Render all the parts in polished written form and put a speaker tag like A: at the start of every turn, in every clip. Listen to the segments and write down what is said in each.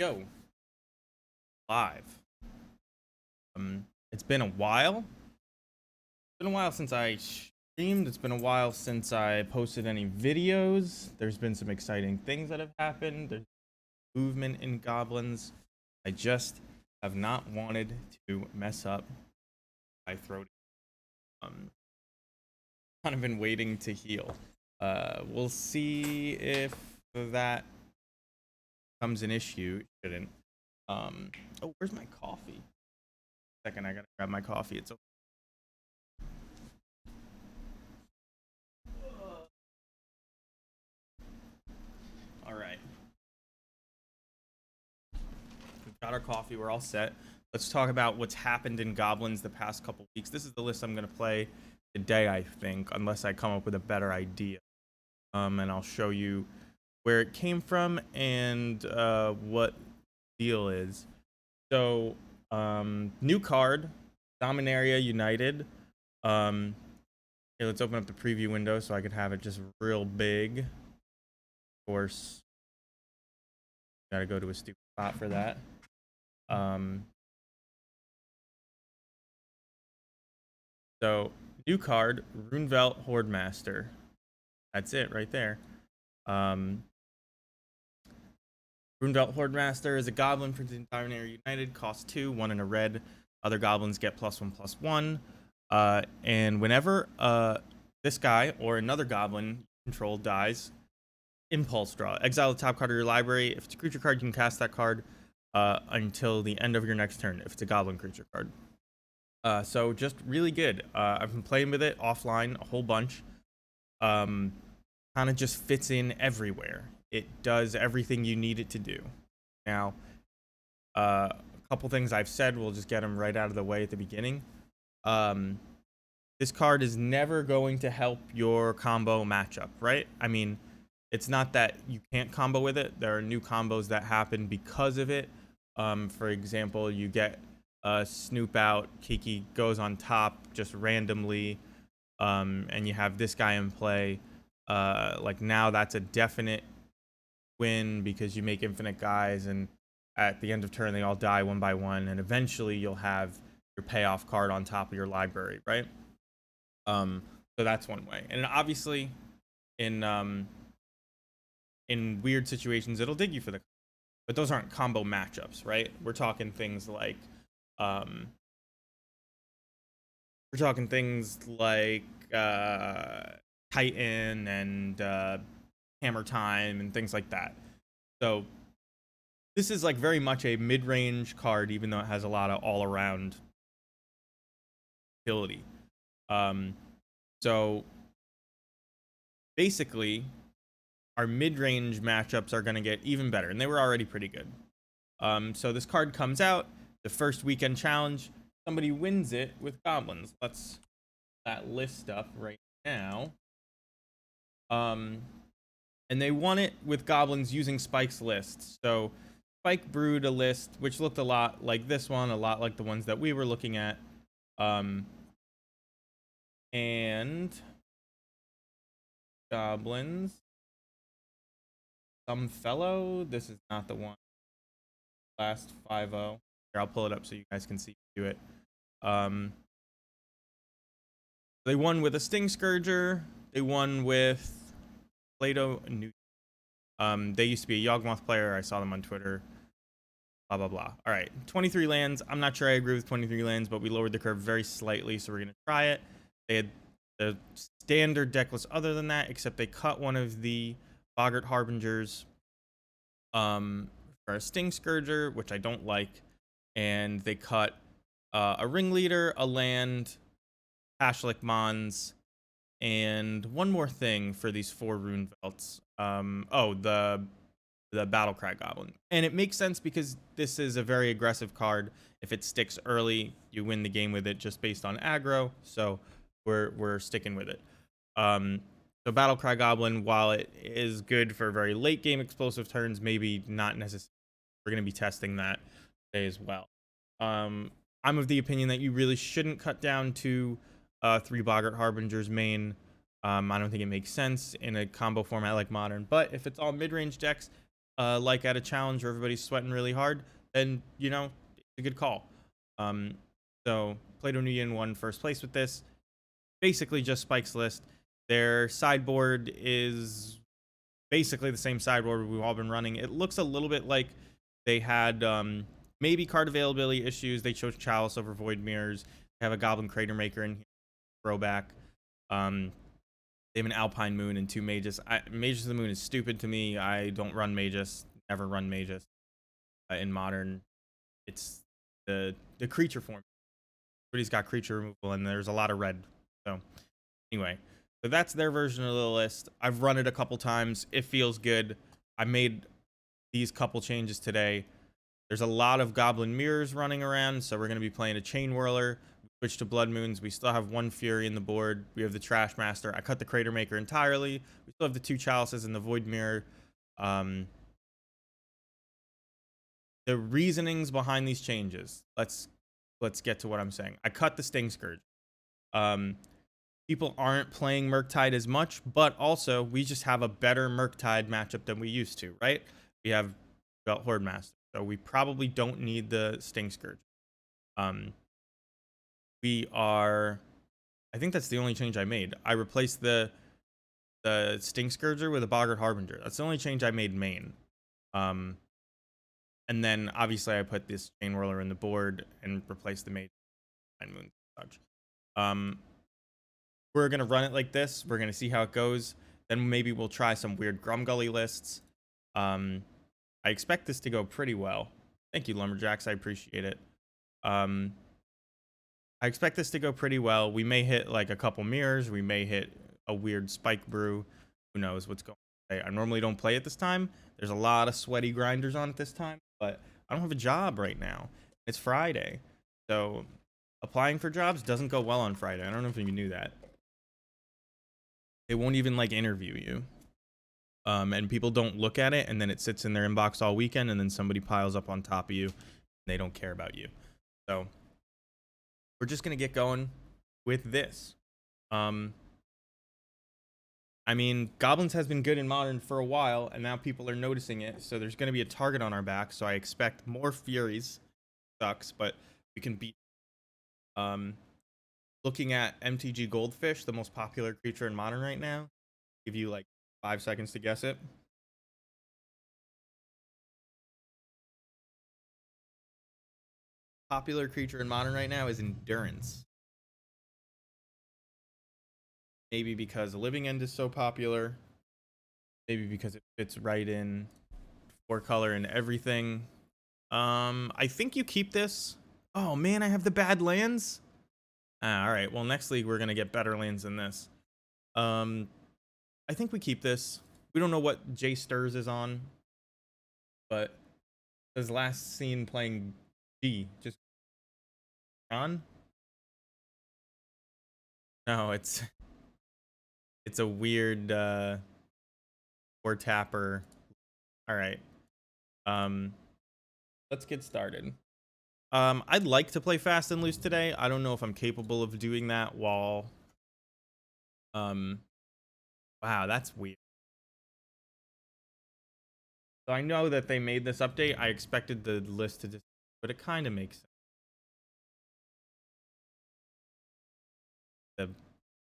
A: Yo, live. It's been a while. It's been a while since I streamed. It's been a while since I posted any videos. There's been some exciting things that have happened. There's movement in goblins. I just have not wanted to mess up my throat. Um, kind of been waiting to heal. We'll see if that becomes an issue. It shouldn't. Oh, where's my coffee? Second, I gotta grab my coffee. It's okay. All right. We've got our coffee. We're all set. Let's talk about what's happened in Goblins the past couple weeks. This is the list I'm gonna play today, I think, unless I come up with a better idea. And I'll show you where it came from and what deal is. So, new card, Dominaria United. Here, let's open up the preview window so I could have it just real big. Of course, gotta go to a stupid spot for that. So new card, Runevelt Hordemaster. That's it right there. Runevelt Hordemaster is a goblin for Dominaria United, cost 2, 1 in a red. Other goblins get +1/+1. And whenever this guy or another goblin control dies, impulse draw. Exile the top card of your library. If it's a creature card, you can cast that card until the end of your next turn if it's a goblin creature card. So just really good. I've been playing with it offline a whole bunch. Kind of just fits in everywhere. It does everything you need it to do. Now, a couple things I've said, we'll just get them right out of the way at the beginning. This card is never going to help your combo matchup, right? I mean, it's not that you can't combo with it. There are new combos that happen because of it. For example, you get Snoop out, Kiki goes on top just randomly, and you have this guy in play. Like now that's a definite win because you make infinite guys, and at the end of turn they all die one by one, and eventually you'll have your payoff card on top of your library, right? So that's one way. And obviously in weird situations it'll dig you for the, but those aren't combo matchups, right? We're talking things like Titan and Hammer Time and things like that. So this is like very much a mid-range card, even though it has a lot of all-around utility. So basically, our mid-range matchups are going to get even better, and they were already pretty good. So this card comes out, the first weekend challenge, somebody wins it with goblins. Let's that list up right now. And they won it with goblins using Spike's list. So Spike brewed a list which looked a lot like this one, a lot like the ones that we were looking at. And goblins. Some fellow. This is not the one. Last 5-0. Here, I'll pull it up so you guys can see me do it. They won with a Sting Scourger. They won with Plato Newt. They used to be a Yawgmoth player. I saw them on Twitter. Blah, blah, blah. All right, 23 lands. I'm not sure I agree with 23 lands, but we lowered the curve very slightly, so we're going to try it. They had the standard deck was other than that, except they cut one of the Boggart Harbingers for a Sting Scourger, which I don't like, and they cut a Ringleader, a land, Ashlick Mons, and one more thing for these 4 Runevelts. The Battlecry Goblin. And it makes sense because this is a very aggressive card. If it sticks early, you win the game with it just based on aggro. So we're sticking with it. So Battlecry Goblin, while it is good for very late game explosive turns, maybe not necessarily. We're going to be testing that today as well. I'm of the opinion that you really shouldn't cut down to 3 Boggart Harbingers main. I don't think it makes sense in a combo format like Modern. But if it's all mid-range decks, like at a challenge where everybody's sweating really hard, then you know it's a good call. Um, so Plato New Yin won first place with this. Basically, just Spike's list. Their sideboard is basically the same sideboard we've all been running. It looks a little bit like they had maybe card availability issues. They chose Chalice over Void Mirrors. They have a Goblin Crater Maker in here, throwback. They have an Alpine Moon and 2 Magus. Magus of the Moon is stupid to me. I don't run Magus. Never run Magus in Modern. It's the creature form. Everybody's got creature removal, and there's a lot of red. So anyway, so that's their version of the list. I've run it a couple times. It feels good. I made these couple changes today. There's a lot of Goblin Mirrors running around, so we're going to be playing a Chain Whirler. We switch to Blood Moons. We still have 1 Fury in the board. We have the Trash Master. I cut the Crater Maker entirely. We still have the 2 Chalices and the Void Mirror. The reasonings behind these changes. Let's get to what I'm saying. I cut the Sting Scourge. People aren't playing Murktide as much, but also we just have a better Murktide matchup than we used to, right? We have Belt Horde Master, so we probably don't need the Sting Scourge. I think that's the only change I made. I replaced the Sting Scourger with a Boggart Harbinger. That's the only change I made main. And then obviously I put this Chain Whirler in the board and replaced the Mage and Moon and such. We're gonna run it like this. We're gonna see how it goes. Then maybe we'll try some weird Grumgully lists. I expect this to go pretty well. Thank you, Lumberjacks. I appreciate it. I expect this to go pretty well. We may hit like a couple mirrors. We may hit a weird Spike Brew. Who knows what's going on. I normally don't play it this time. There's a lot of sweaty grinders on it this time, but I don't have a job right now. It's Friday. So applying for jobs doesn't go well on Friday. I don't know if you knew that. They won't even like interview you. And people don't look at it, and then it sits in their inbox all weekend, and then somebody piles up on top of you, and they don't care about you. So we're just gonna get going with this. I mean, Goblins has been good in Modern for a while, and now people are noticing it, so there's gonna be a target on our back, so I expect more Furies. Sucks, but we can beat. Looking at MTG Goldfish, the most popular creature in Modern right now. Give you like 5 seconds to guess it. Popular creature in Modern right now is Endurance. Maybe because Living End is so popular. Maybe because it fits right in 4-color and everything. I think you keep this. Oh man, I have the bad lands. All right. Well, next league we're gonna get better lands than this. I think we keep this. We don't know what Jay Stirs is on, but his last scene playing G just on. No, it's a weird 4-tapper. All right. Let's get started. I'd like to play fast and loose today. I don't know if I'm capable of doing that while wow, that's weird. So I know that they made this update. I expected the list to just, but it kind of makes sense. The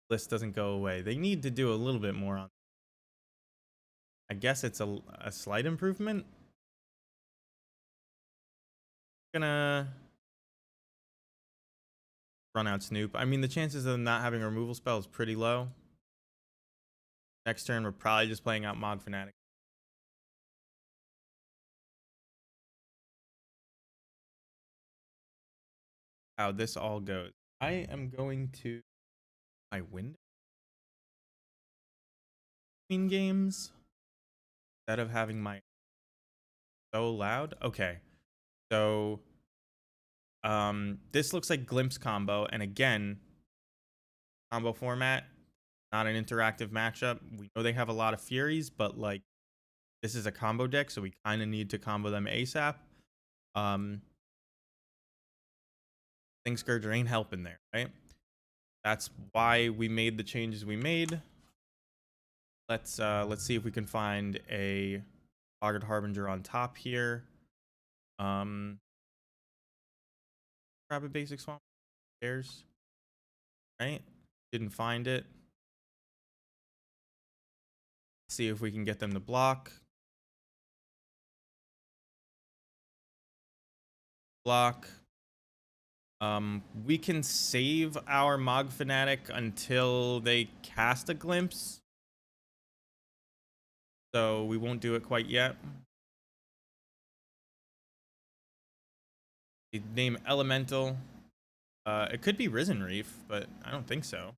A: list doesn't go away. They need to do a little bit more on. I guess it's a slight improvement. Gonna run out Snoop. I mean, the chances of them not having a removal spell is pretty low. Next turn, we're probably just playing out Mod Fanatic. How this all goes. I am going to my window between games instead of having my so loud. Okay, so this looks like Glimpse combo, and again, combo format, not an interactive matchup. We know they have a lot of Furies, but like this is a combo deck, so we kind of need to combo them ASAP. Sting Scourger ain't helping there, right? That's why we made the changes we made. Let's see if we can find a Boggart Harbinger on top here. Grab a basic swamp. There's right. Didn't find it. See if we can get them to block. Block. We can save our Mog Fanatic until they cast a glimpse. So we won't do it quite yet. The name Elemental. It could be Risen Reef, but I don't think so.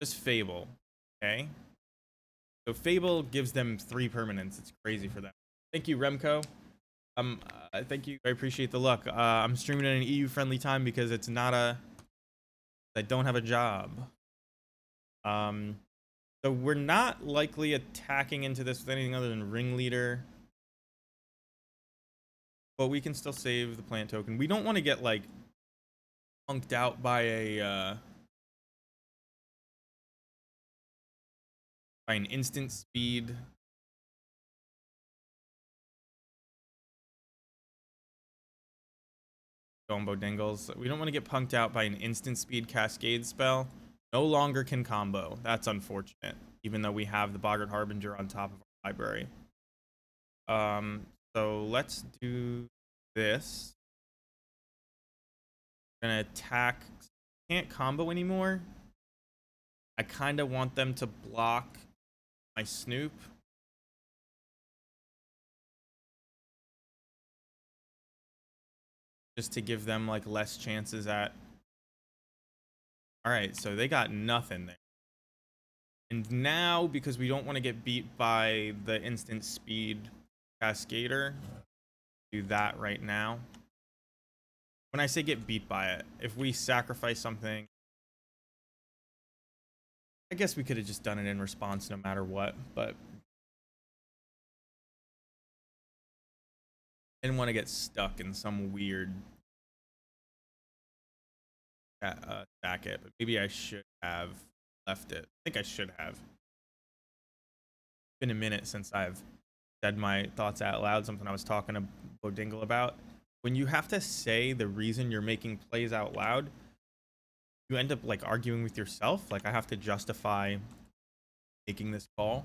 A: Just Fable. Okay. So Fable gives them 3 permanents. It's crazy for them. Thank you, Remco. Thank you. I appreciate the luck. I'm streaming at an EU-friendly time because it's not a... I don't have a job. So we're not likely attacking into this with anything other than Ringleader. But we can still save the plant token. We don't want to get, like, punked out by a... by an instant speed... Combo dingles. We don't want to get punked out by an instant speed cascade spell. No longer can combo. That's unfortunate. Even though we have the Boggart Harbinger on top of our library. So let's do this. Gonna attack. Can't combo anymore. I kind of want them to block my Snoop. Just to give them like less chances at... Alright, so they got nothing there. And now, because we don't want to get beat by the instant speed Cascader, do that right now. When I say get beat by it, if we sacrifice something, I guess we could have just done it in response no matter what, but I didn't want to get stuck in some weird stack it, but maybe I should have left it. I think I should have. It's been a minute since I've said my thoughts out loud, something I was talking to Bodingle about. When you have to say the reason you're making plays out loud, you end up like arguing with yourself. Like, I have to justify making this call.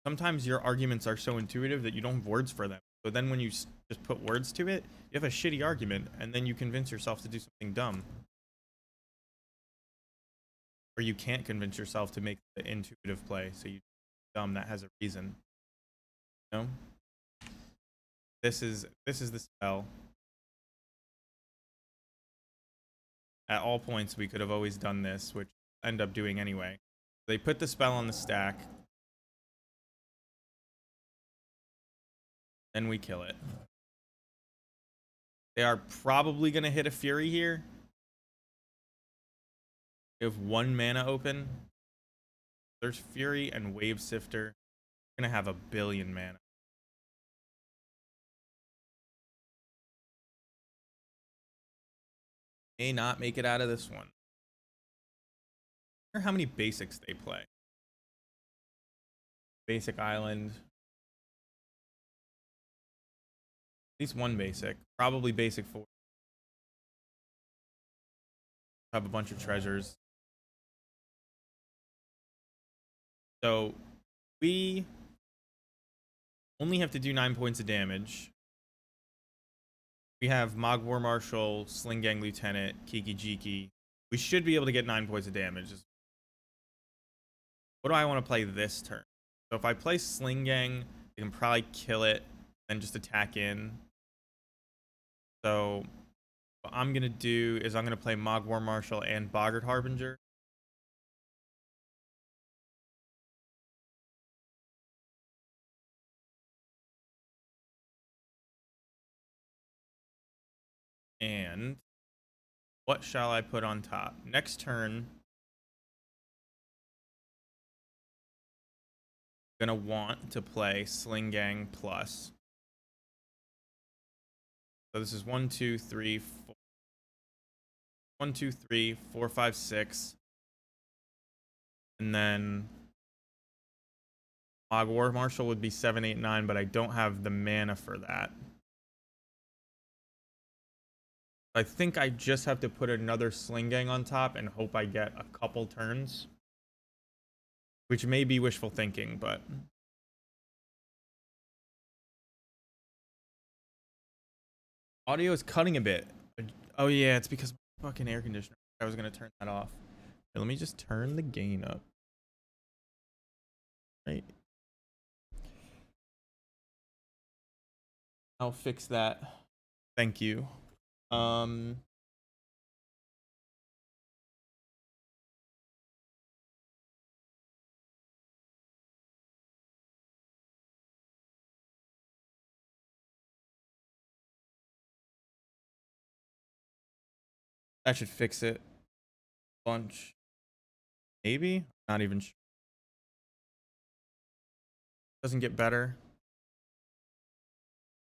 A: Sometimes your arguments are so intuitive that you don't have words for them. So then when you just put words to it, you have a shitty argument, and then you convince yourself to do something dumb. Or you can't convince yourself to make the intuitive play, so you dumb that has a reason. You know? This is the spell. At all points, we could have always done this, which end up doing anyway. They put the spell on the stack. Then we kill it. They are probably going to hit a Fury here. They have 1 mana open. There's Fury and Wave Sifter. We're going to have a billion mana. May not make it out of this one. I wonder how many basics they play. Basic Island. At least 1 basic. Probably basic 4. Have a bunch of treasures. So we only have to do 9 points of damage. We have Mog War Marshal, Sling Gang Lieutenant, Kiki Jiki. We should be able to get 9 points of damage. What do I want to play this turn? So if I play Sling Gang, I can probably kill it and just attack in. So what I'm going to do is I'm going to play Mog War Marshal and Boggart Harbinger. And what shall I put on top? Next turn, I'm going to want to play Sling Gang plus. So this is 1, 2, 3, 4. 1, 2, 3, 4, 5, 6. And then War Marshal would be 7, 8, 9, but I don't have the mana for that. I think I just have to put another Sling Gang on top and hope I get a couple turns. Which may be wishful thinking, but... Audio is cutting a bit. Oh yeah, it's because my fucking air conditioner. I was gonna turn that off. Here, let me just turn the gain up. Right. I'll fix that. Thank you. That should fix it. Bunch. Maybe? Not even sure. Doesn't get better.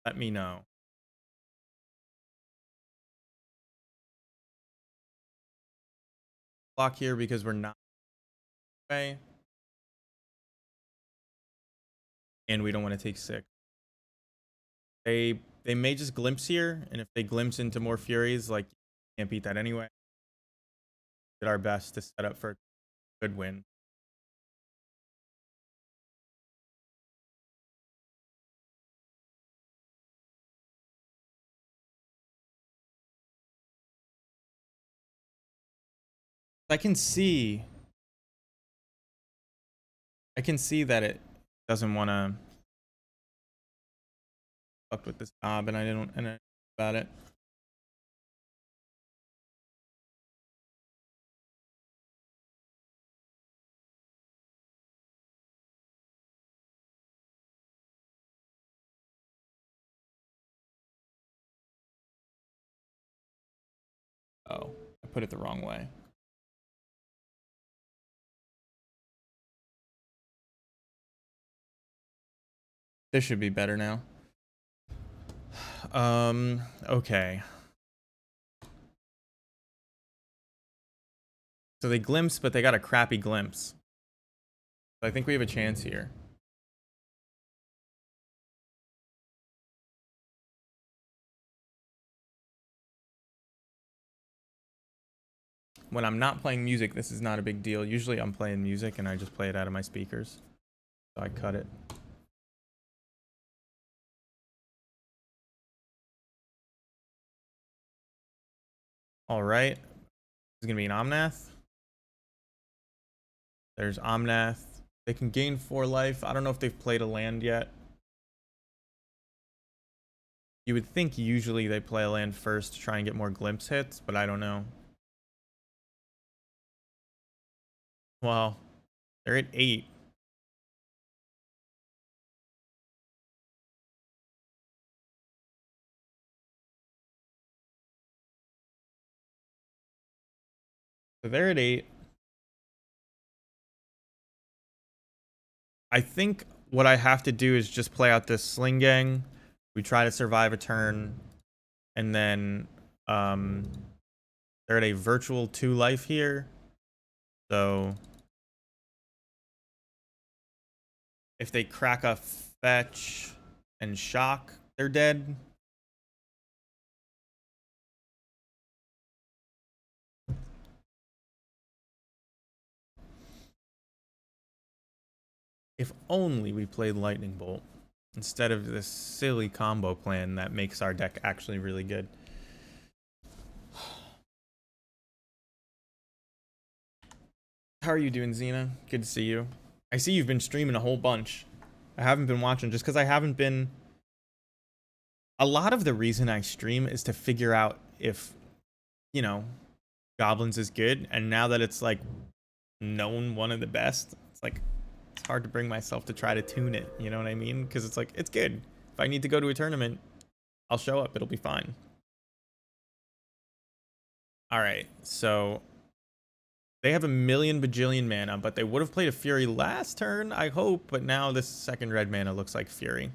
A: Let me know. Block here because we're not away. And we don't want to take 6. They may just glimpse here, and if they glimpse into more Furies, like, can't beat that anyway. Did our best to set up for a good win. I can see that it doesn't want to fuck with this Gob, and I didn't about it. Oh, I put it the wrong way. This should be better now. Okay. So they glimpse, but they got a crappy glimpse. I think we have a chance here. When I'm not playing music, this is not a big deal. Usually I'm playing music and I just play it out of my speakers. So I cut it. All right. This is going to be an Omnath. There's Omnath. They can gain 4 life. I don't know if they've played a land yet. You would think usually they play a land first to try and get more glimpse hits, but I don't know. Well, they're at 8. So they're at 8. I think what I have to do is just play out this Sling Gang. We try to survive a turn, and then they're at a virtual 2 life here. So if they crack a fetch and shock, they're dead. If only we played Lightning Bolt instead of this silly combo plan that makes our deck actually really good. How are you doing, Xena? Good to see you. I see you've been streaming a whole bunch. I haven't been watching just because I haven't been... A lot of the reason I stream is to figure out if, you know, Goblins is good. And now that it's, like, known one of the best, it's like... It's hard to bring myself to try to tune it, you know what I mean? Because it's like, it's good. If I need to go to a tournament, I'll show up. It'll be fine. All right, so they have a million bajillion mana, but they would have played a Fury last turn, I hope. But now this second red mana looks like Fury,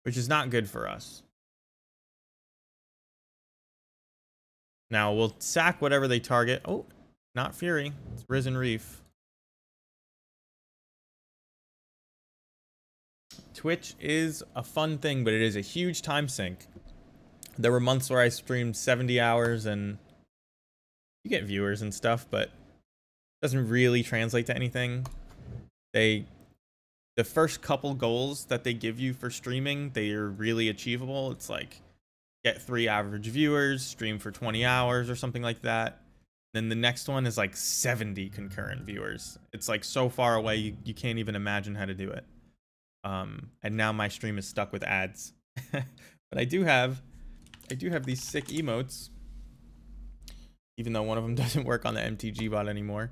A: which is not good for us. Now we'll sack whatever they target. Oh, not Fury. It's Risen Reef. Twitch is a fun thing, but it is a huge time sink. There were months where I streamed 70 hours and you get viewers and stuff, but it doesn't really translate to anything. The first couple goals that they give you for streaming, they are really achievable. It's like get 3 average viewers, stream for 20 hours or something like that. Then the next one is like 70 concurrent viewers. It's like so far away you can't even imagine how to do it. And now my stream is stuck with ads. But I do have these sick emotes, even though one of them doesn't work on the MTG bot anymore.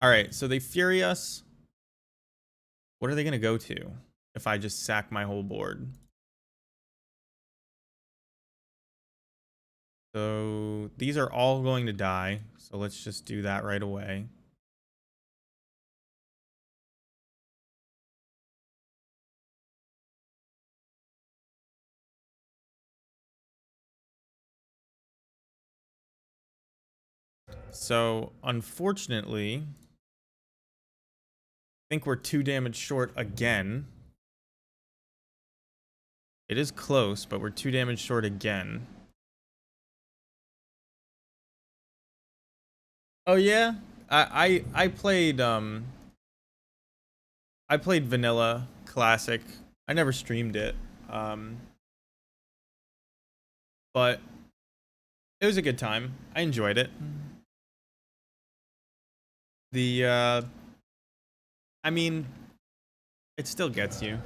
A: All right, so they Fury us. What are they gonna go to if I just sack my whole board? So these are all going to die. So let's just do that right away. So unfortunately, I think we're 2 damage short again. It is close, but we're 2 damage short again. Oh yeah, I played vanilla classic. I never streamed it, but it was a good time. I enjoyed it. I mean, it still gets you.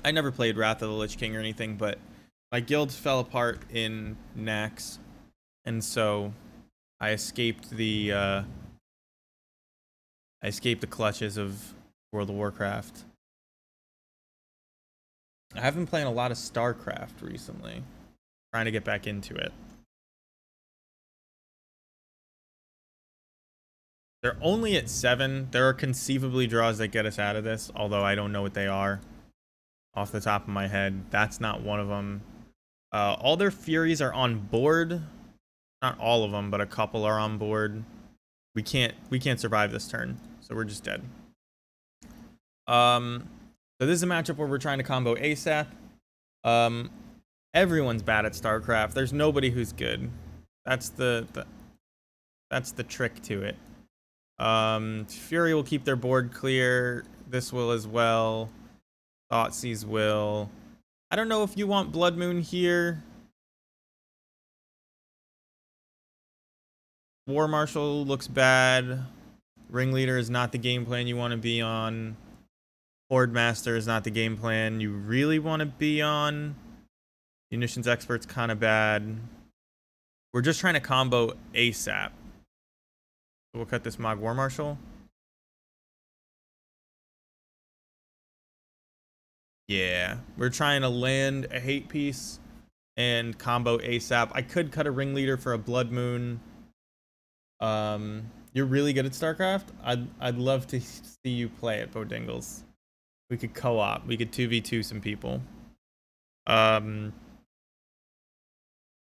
A: I never played Wrath of the Lich King or anything, but my guild fell apart in Nax, and so I escaped the clutches of World of Warcraft. I have been playing a lot of StarCraft recently, trying to get back into it. They're only at 7. There are conceivably draws that get us out of this, although I don't know what they are off the top of my head. That's not one of them. All their Furies are on board. Not all of them, but a couple are on board. We can't survive this turn, so we're just dead. So this is a matchup where we're trying to combo ASAP. Everyone's bad at StarCraft. There's nobody who's good. That's the trick to it. Fury will keep their board clear. This will as well. Thoughtseize will. I don't know if you want Blood Moon here. War Marshal looks bad. Ringleader is not the game plan you want to be on. Horde Master is not the game plan you really want to be on. Munitions Expert's kind of bad. We're just trying to combo ASAP. So we'll cut this Mog War Marshal. Yeah, we're trying to land a hate piece and combo ASAP. I could cut a Ringleader for a Blood Moon. You're really good at StarCraft. I'd love to see you play at Bodingles. We could co-op. We could 2v2 some people.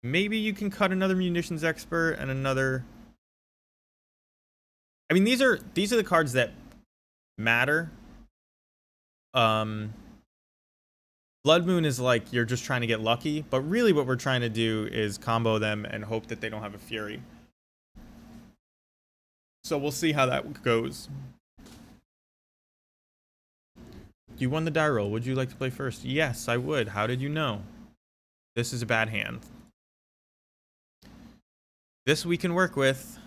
A: Maybe you can cut another Munitions Expert and another. I mean, these are the cards that matter. Blood Moon is like you're just trying to get lucky, but really what we're trying to do is combo them and hope that they don't have a Fury. So we'll see how that goes. You won the die roll. Would you like to play first? Yes, I would. How did you know? This is a bad hand. This we can work with.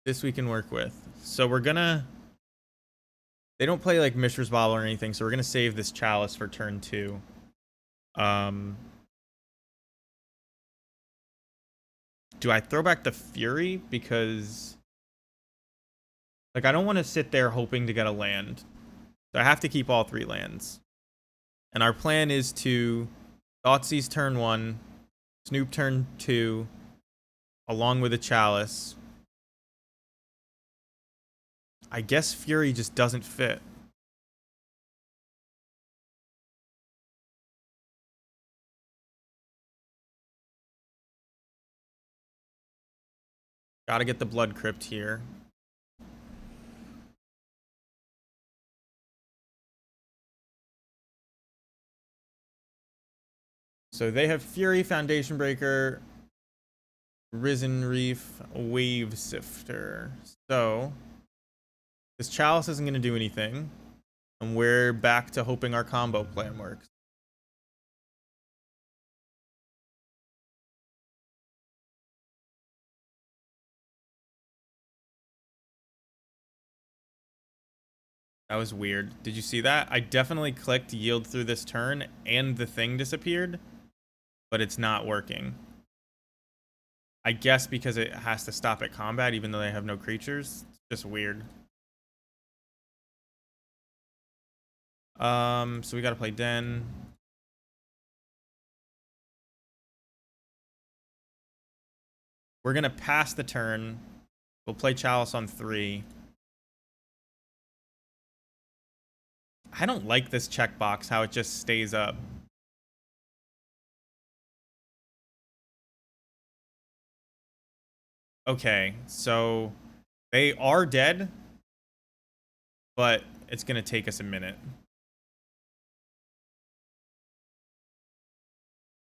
A: This we can work with. So we're gonna. They don't play like Mishra's Bauble or anything, so we're gonna save this Chalice for turn 2. Do I throw back the Fury? Because like I don't want to sit there hoping to get a land. So I have to keep all 3 lands. And our plan is to Thoughtseize turn 1, Snoop turn 2, along with a Chalice. I guess Fury just doesn't fit. Gotta get the Blood Crypt here. So they have Fury, Foundation Breaker, Risen Reef, Wave Sifter. So this Chalice isn't going to do anything. And we're back to hoping our combo plan works. That was weird. Did you see that? I definitely clicked yield through this turn and the thing disappeared, but it's not working. I guess because it has to stop at combat even though they have no creatures. It's just weird. So we gotta play Den. We're gonna pass the turn. We'll play Chalice on 3. I don't like this checkbox, how it just stays up. Okay, so they are dead, but it's gonna take us a minute.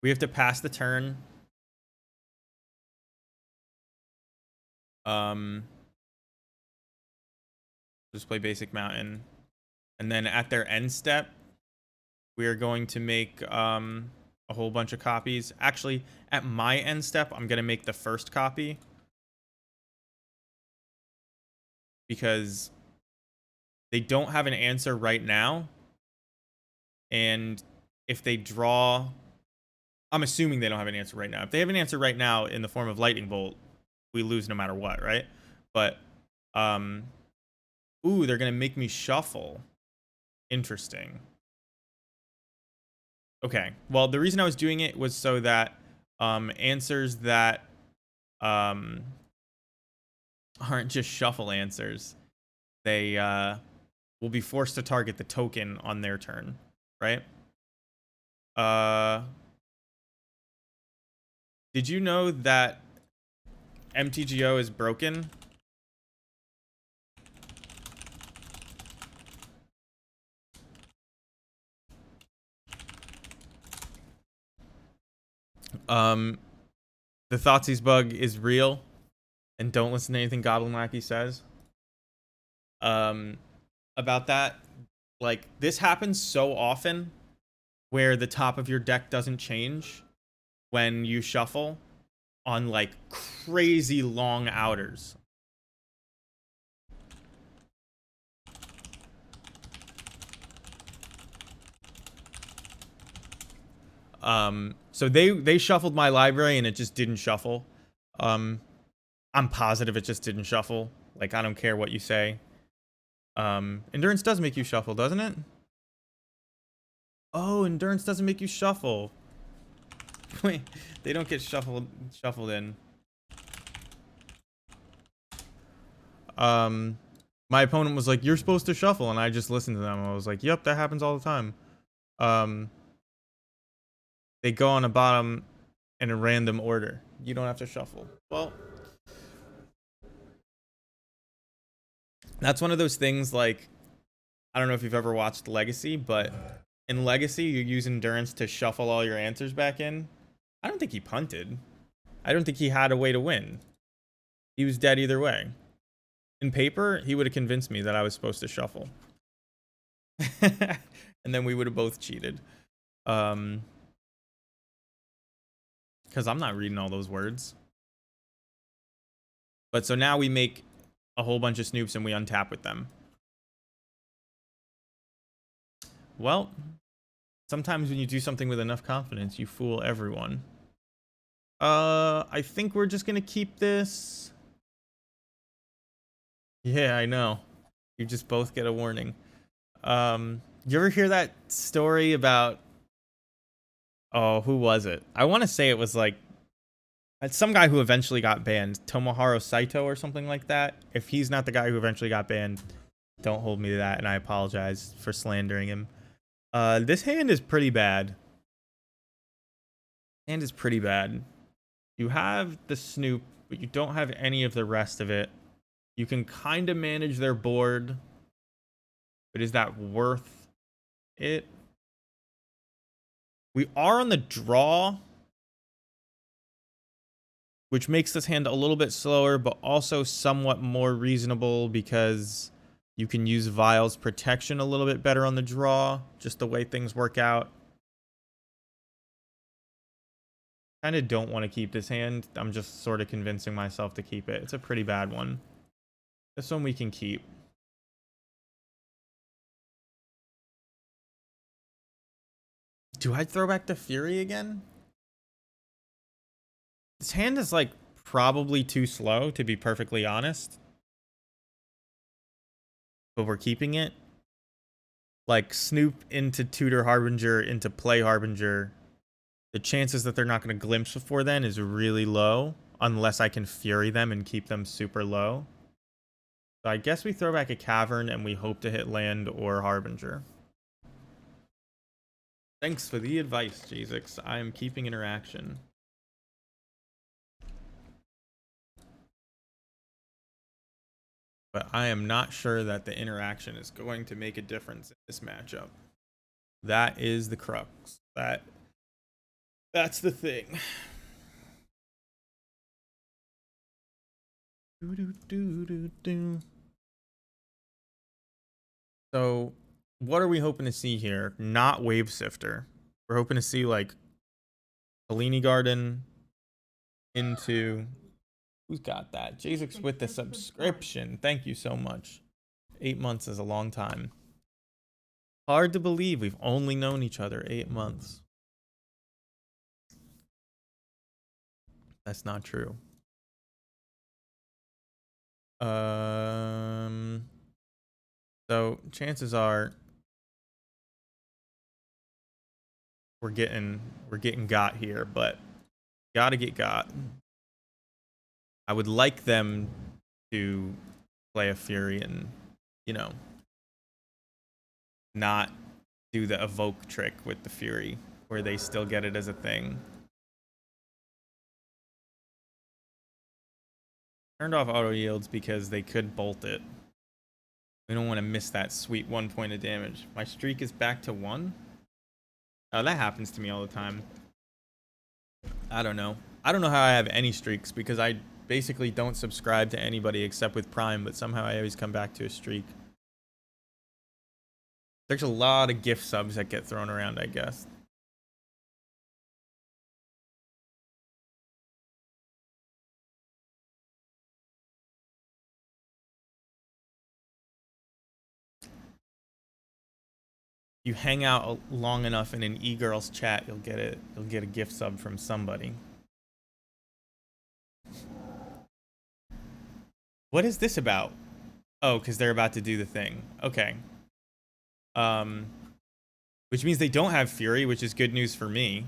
A: We have to pass the turn. Just play basic mountain. And then at their end step, we are going to make a whole bunch of copies. Actually, at my end step, I'm going to make the first copy. Because they don't have an answer right now. And if they draw... I'm assuming they don't have an answer right now. If they have an answer right now in the form of Lightning Bolt, we lose no matter what, right? But, ooh, they're going to make me shuffle. Interesting. Okay. Well, the reason I was doing it was so that answers that aren't just shuffle answers, they will be forced to target the token on their turn, right? Did you know that MTGO is broken? The Thoughtseize bug is real, and don't listen to anything Goblin Lackey says. About that, like, this happens so often where the top of your deck doesn't change when you shuffle on like crazy long outers. So they shuffled my library and it just didn't shuffle. I'm positive it just didn't shuffle. Like, I don't care what you say. Endurance does make you shuffle, doesn't it? Oh, endurance doesn't make you shuffle. Wait, they don't get shuffled in. My opponent was like, "You're supposed to shuffle," and I just listened to them. I was like, "Yep, that happens all the time." They go on a bottom in a random order. You don't have to shuffle. Well, that's one of those things, like, I don't know if you've ever watched Legacy, but in Legacy, you use endurance to shuffle all your answers back in. I don't think he punted. I don't think he had a way to win. He was dead either way. In paper, he would have convinced me that I was supposed to shuffle. And then we would have both cheated. Because I'm not reading all those words. But so now we make a whole bunch of snoops and we untap with them. Well, sometimes when you do something with enough confidence, you fool everyone. I think we're just gonna keep this. Yeah, I know. You just both get a warning. You ever hear that story about... Oh, who was it? I want to say it was like some guy who eventually got banned, Tomohiro Saito or something like that. If he's not the guy who eventually got banned, don't hold me to that, and I apologize for slandering him. This hand is pretty bad. Hand is pretty bad. You have the Snoop, but you don't have any of the rest of it. You can kind of manage their board, but is that worth it? We are on the draw, which makes this hand a little bit slower, but also somewhat more reasonable because you can use Vial's protection a little bit better on the draw, just the way things work out. Kind of don't want to keep this hand. I'm just sort of convincing myself to keep it. It's a pretty bad one. This one we can keep. Do I throw back the Fury again? This hand is like probably too slow, to be perfectly honest. But we're keeping it. Like Snoop into Tutor Harbinger into Play Harbinger. The chances that they're not going to glimpse before then is really low. Unless I can Fury them and keep them super low. So I guess we throw back a Cavern and we hope to hit land or Harbinger. Thanks for the advice, Jazix. I am keeping interaction. But I am not sure that the interaction is going to make a difference in this matchup. That is the crux. That's the thing. So, what are we hoping to see here? Not Wave Sifter. We're hoping to see like Kalini Garden into. Who's got that? Jazix with the subscription. Thank you so much. 8 months is a long time. Hard to believe we've only known each other 8 months. That's not true. So chances are we're getting got here, but gotta get got. I would like them to play a Fury and, you know, not do the evoke trick with the Fury where they still get it as a thing. Turned off auto yields because they could bolt it. We don't want to miss that sweet 1 point of damage. My streak is back to 1. Oh, that happens to me all the time. I don't know. I don't know how I have any streaks because I basically don't subscribe to anybody except with Prime, but somehow I always come back to a streak. There's a lot of gift subs that get thrown around, I guess. You hang out long enough in an e-girls chat, you'll get it. You'll get a gift sub from somebody. What is this about? Oh, because they're about to do the thing. Okay. Which means they don't have Fury, which is good news for me.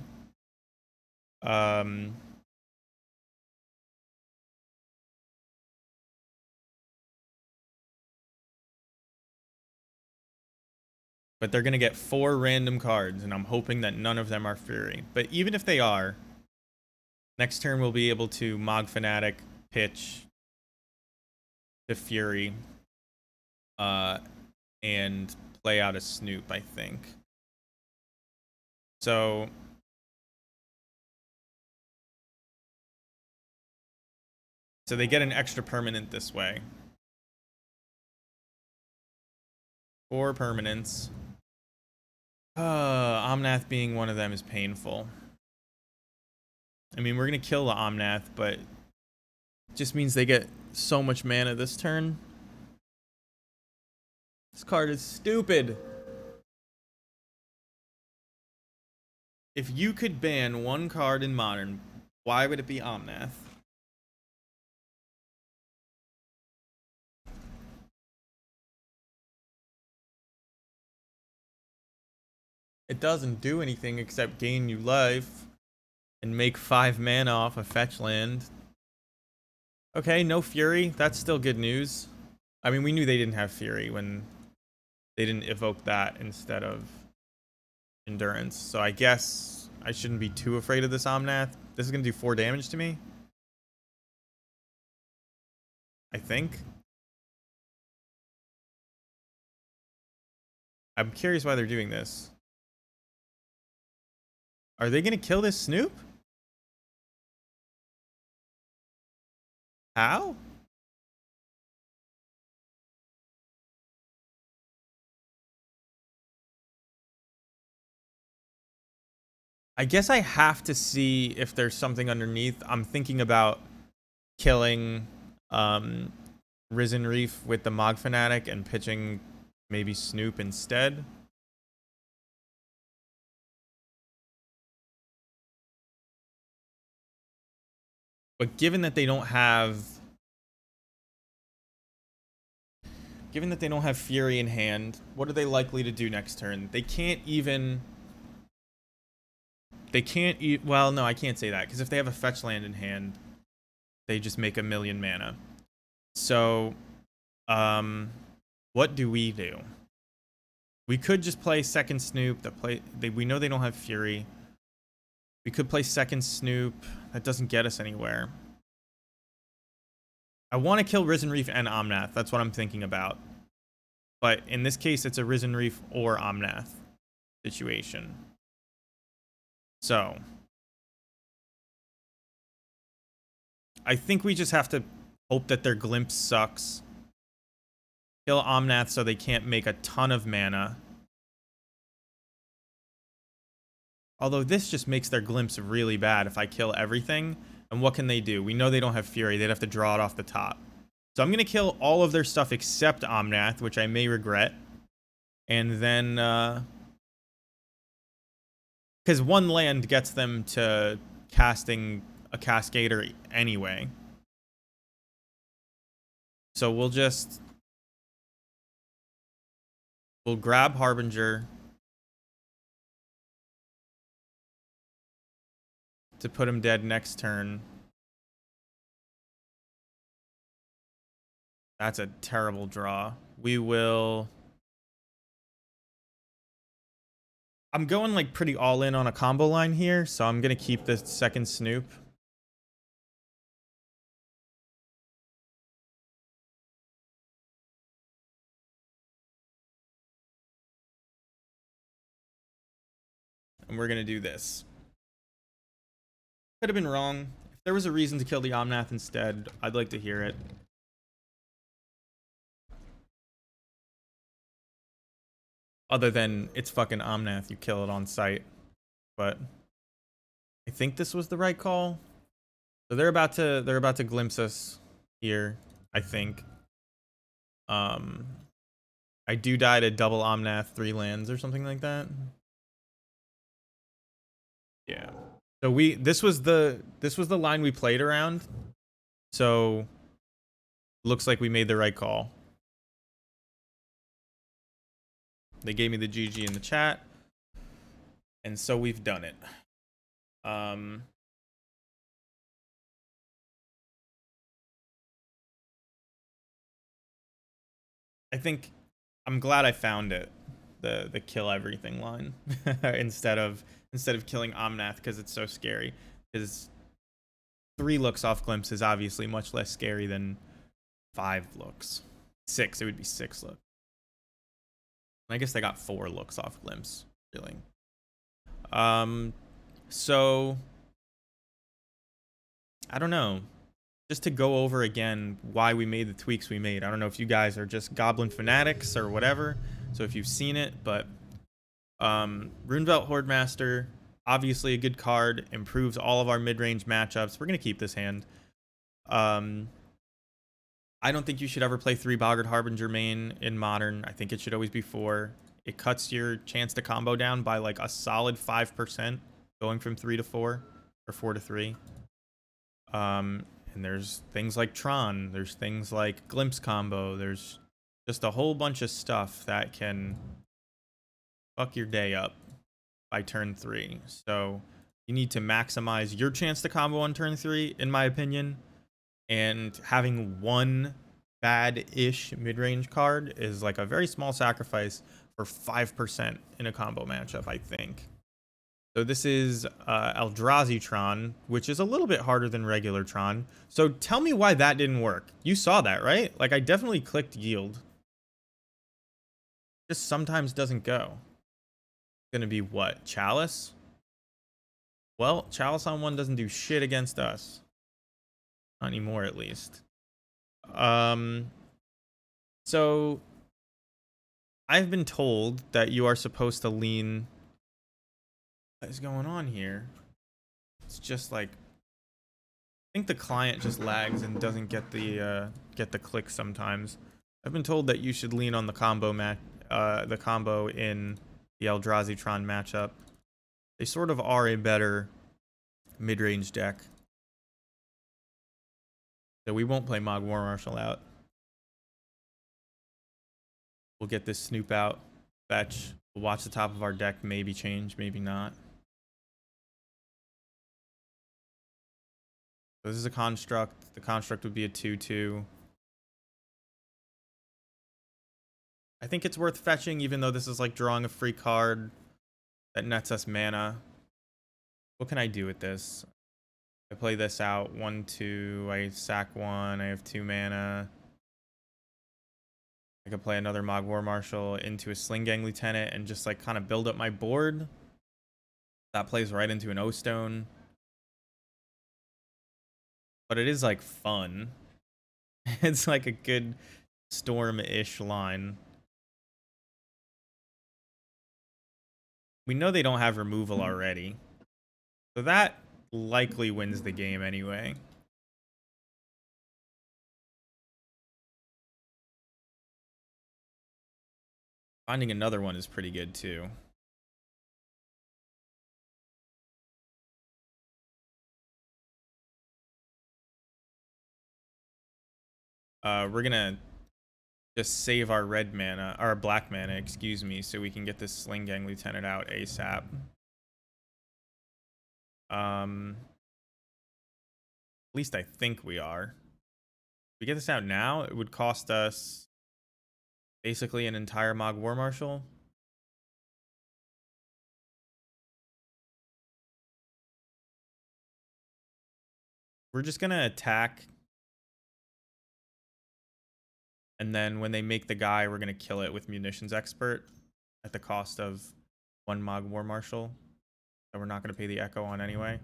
A: But they're going to get 4 random cards, and I'm hoping that none of them are Fury. But even if they are, next turn we'll be able to Mog Fanatic, pitch to Fury, and play out a Snoop, I think. So they get an extra permanent this way. 4 permanents. Omnath being one of them is painful. I mean, we're going to kill the Omnath, but it just means they get so much mana this turn. This card is stupid. If you could ban one card in Modern, why would it be Omnath? It doesn't do anything except gain you life and make 5 mana off a fetch land. Okay, no Fury. That's still good news. I mean, we knew they didn't have Fury when they didn't evoke that instead of Endurance. So I guess I shouldn't be too afraid of this Omnath. This is going to do 4 damage to me, I think. I'm curious why they're doing this. Are they gonna kill this Snoop? How? I guess I have to see if there's something underneath. I'm thinking about killing Risen Reef with the Mog Fanatic and pitching maybe Snoop instead. But given that they don't have Fury in hand, what are they likely to do next turn? They can't well, no, I can't say that, because if they have a fetch land in hand, they just make 1,000,000 mana. So, what do? We could just play second Snoop. We know they don't have Fury. We could play second Snoop. That doesn't get us anywhere. I want to kill Risen Reef and Omnath. That's what I'm thinking about. But in this case, it's a Risen Reef or Omnath situation. So, I think we just have to hope that their Glimpse sucks. Kill Omnath so they can't make a ton of mana. Although this just makes their Glimpse really bad if I kill everything. And what can they do? We know they don't have Fury. They'd have to draw it off the top. So I'm going to kill all of their stuff except Omnath, which I may regret. And then... because one land gets them to casting a Cascader anyway. So we'll grab Harbinger to put him dead next turn. That's a terrible draw. I'm going like pretty all in on a combo line here, so I'm going to keep the second Snoop. And we're going to do this. Could have been wrong. If there was a reason to kill the Omnath instead, I'd like to hear it. Other than it's fucking Omnath, you kill it on sight. But I think this was the right call. So they're about to glimpse us here, I think. I do die to double Omnath 3 lands or something like that. Yeah. So this was the line we played around. So looks like we made the right call. They gave me the GG in the chat. And so we've done it. I think I'm glad I found it. The kill everything line instead of killing Omnath because it's so scary. Because 3 looks off Glimpse is obviously much less scary than 5 looks. 6, it would be 6 looks. I guess they got 4 looks off Glimpse, really. So I don't know. Just to go over again why we made the tweaks we made. I don't know if you guys are just Goblin fanatics or whatever. So if you've seen it, but Runevelt Hordemaster, obviously a good card, improves all of our mid-range matchups. We're gonna keep this hand. I don't think you should ever play 3 Boggart Harbinger main in Modern. I think it should always be 4. It cuts your chance to combo down by like a solid 5%, going from 3 to 4 or 4 to 3. And there's things like Tron. There's things like Glimpse combo. There's just a whole bunch of stuff that can fuck your day up by turn 3. So you need to maximize your chance to combo on turn 3, in my opinion. And having one bad-ish mid-range card is like a very small sacrifice for 5% in a combo matchup, I think. So this is Eldrazi Tron, which is a little bit harder than regular Tron. So tell me why that didn't work. You saw that, right? Like, I definitely clicked yield. Just sometimes doesn't go. It's gonna be what? Chalice? Well, Chalice on 1 doesn't do shit against us. Not anymore, at least. So I've been told that you are supposed to lean. What is going on here? It's just like, I think the client just lags and doesn't get the click sometimes. I've been told that you should lean on the combo in the Eldrazi-Tron matchup. They sort of are a better mid-range deck. So we won't play Mog War Marshal out. We'll get this Snoop out, fetch. We'll watch the top of our deck, maybe change, maybe not. So this is a construct. The construct would be a 2/2. I think it's worth fetching, even though this is like drawing a free card that nets us mana. What can I do with this? I play this out. 1/2. I sack 1. I have 2 mana. I could play another Mog War Marshal into a Sling Gang Lieutenant and just like kind of build up my board. That plays right into an O-Stone. But it is like fun. It's like a good Storm-ish line. We know they don't have removal already. So that likely wins the game anyway. Finding another one is pretty good too. We're gonna just save our red mana, our black mana, excuse me, so we can get this Sling Gang Lieutenant out ASAP. At least I think we are. If we get this out now, it would cost us basically an entire Mog War Marshal. We're just gonna attack. And then when they make the guy, we're gonna kill it with Munitions Expert at the cost of 1 Mog War Marshal that we're not gonna pay the Echo on anyway.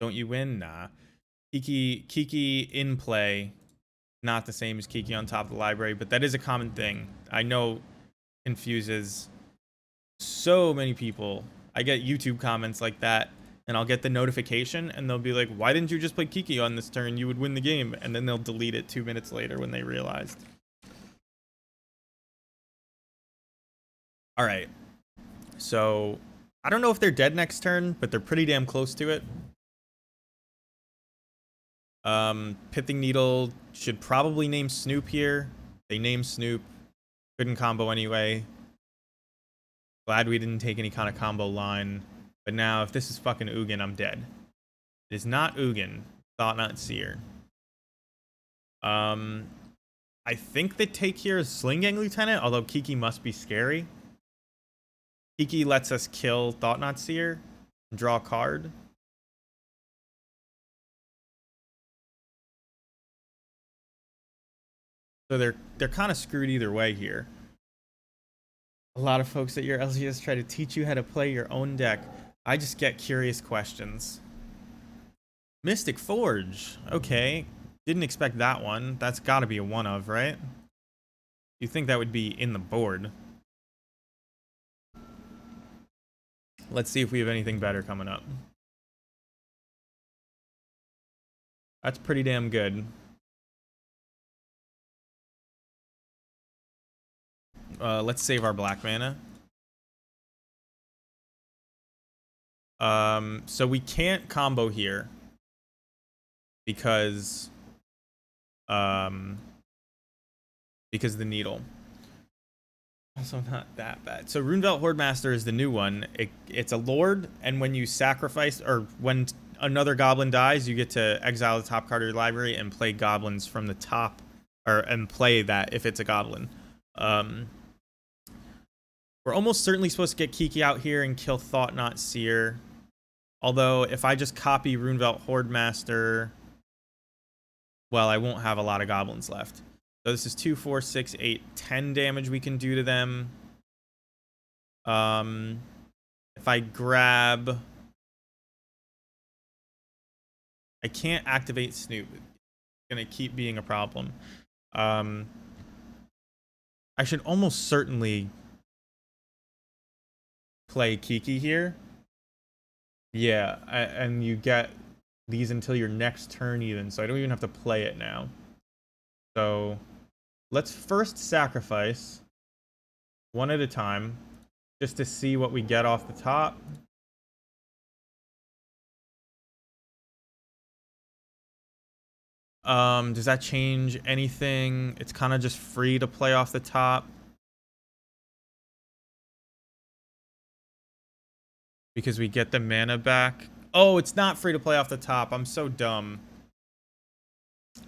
A: Don't you win? Nah. Kiki in play, not the same as Kiki on top of the library, but that is a common thing. I know confuses so many people. I get YouTube comments like that, and I'll get the notification, and they'll be like, why didn't you just play Kiki on this turn? You would win the game. And then they'll delete it 2 minutes later when they realized. All right. So I don't know if they're dead next turn, but they're pretty damn close to it. Pithing Needle should probably name Snoop here. They named Snoop. Couldn't combo anyway. Glad we didn't take any kind of combo line. But now, if this is fucking Ugin, I'm dead. It is not Ugin. Thought Not Seer. I think the take here is Sling Gang Lieutenant, although Kiki must be scary. Kiki lets us kill Thought Not Seer and draw a card. So they're kind of screwed either way here. A lot of folks at your LGS try to teach you how to play your own deck. I just get curious questions. Mystic Forge. Okay. Didn't expect that one. That's got to be a one of, right? You'd think that would be in the board. Let's see if we have anything better coming up. That's pretty damn good. Let's save our black mana. So we can't combo here because the needle. Also not that bad. So Runevelt Hordemaster is the new one. It's a lord, and when you sacrifice, or when another goblin dies, you get to exile the top card of your library and play goblins from the top, and play that if it's a goblin. We're almost certainly supposed to get Kiki out here and kill Thought Not Seer. Although, if I just copy Runevelt Hordemaster, well, I won't have a lot of goblins left. So this is 2, 4, 6, 8, 10 damage we can do to them. If I grab... I can't activate Snoop. It's going to keep being a problem. I should almost certainly play Kiki here. Yeah, and you get these until your next turn even, so I don't even have to play it now. So let's first sacrifice one at a time just to see what we get off the top. Does that change anything? It's kind of just free to play off the top. Because we get the mana back. Oh, it's not free to play off the top. I'm so dumb.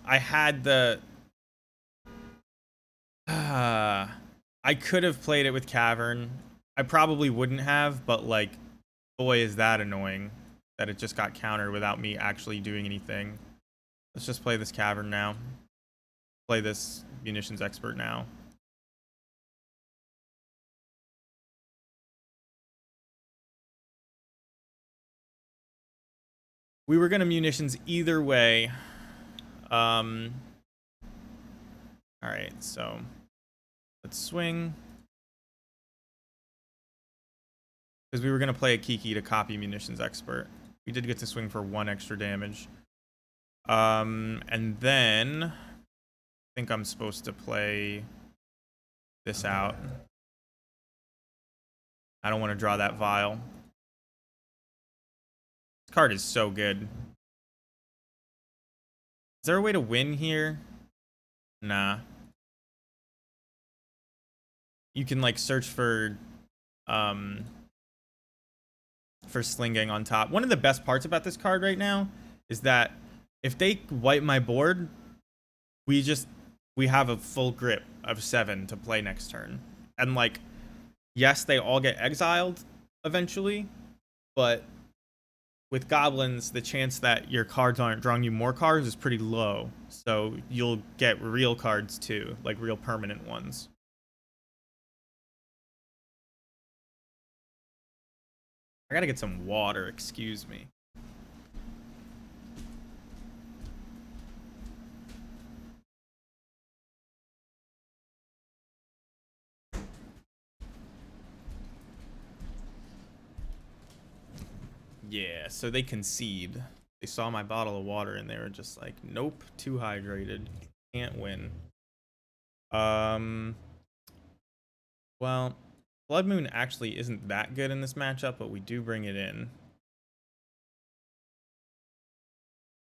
A: I had the... I could have played it with Cavern. I probably wouldn't have, but like, boy, is that annoying that it just got countered without me actually doing anything. Let's just play this Cavern now. Play this Munitions Expert now. We were going to Munitions either way. Alright, so let's swing. Because we were going to play a Kiki to copy Munitions Expert. We did get to swing for 1 extra damage. And then I think I'm supposed to play this out. I don't want to draw that vial. This card is so good. Is there a way to win here? Nah. You can like search for slinging on top. One of the best parts about this card right now is that if they wipe my board, we have a full grip of 7 to play next turn. And like, yes, they all get exiled eventually, but with goblins, the chance that your cards aren't drawing you more cards is pretty low. So you'll get real cards too, like real permanent ones. I gotta get some water, excuse me. Yeah, so they concede. They saw my bottle of water and they were just like, nope, too hydrated. Can't win. Well, Blood Moon actually isn't that good in this matchup, but we do bring it in.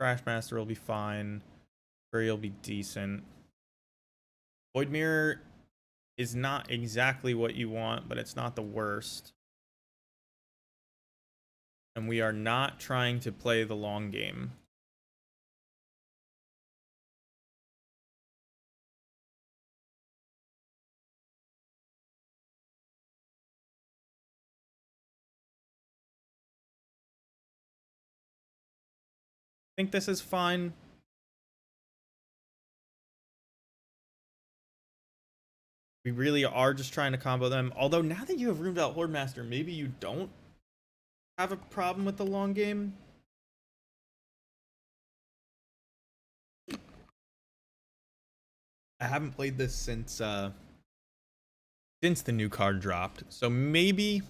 A: Crashmaster will be fine. Furry will be decent. Void Mirror is not exactly what you want, but it's not the worst. And we are not trying to play the long game. I think this is fine. We really are just trying to combo them. Although now that you have Roomed Out Hordemaster, maybe you don't have a problem with the long game. I haven't played this since the new card dropped. So maybe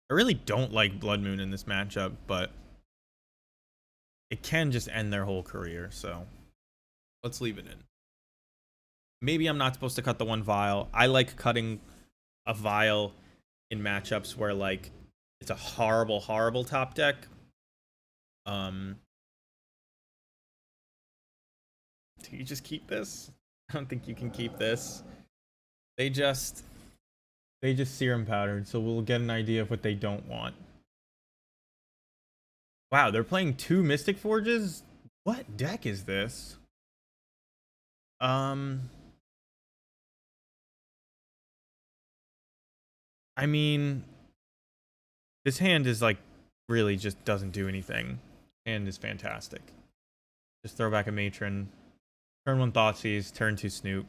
A: I really don't like Blood Moon in this matchup, but it can just end their whole career. So let's leave it in. Maybe I'm not supposed to cut the 1 vial. I like cutting a vial in matchups where like it's a horrible top deck. Do you just keep this? I don't think you can keep this. They just serum powdered, so we'll get an idea of what they don't want. Wow, they're playing 2 Mystic Forges? What deck is this? I mean, this hand is like really just doesn't do anything. Hand is fantastic. Just throw back a Matron. Turn 1 Thoughtseize, turn 2 Snoop.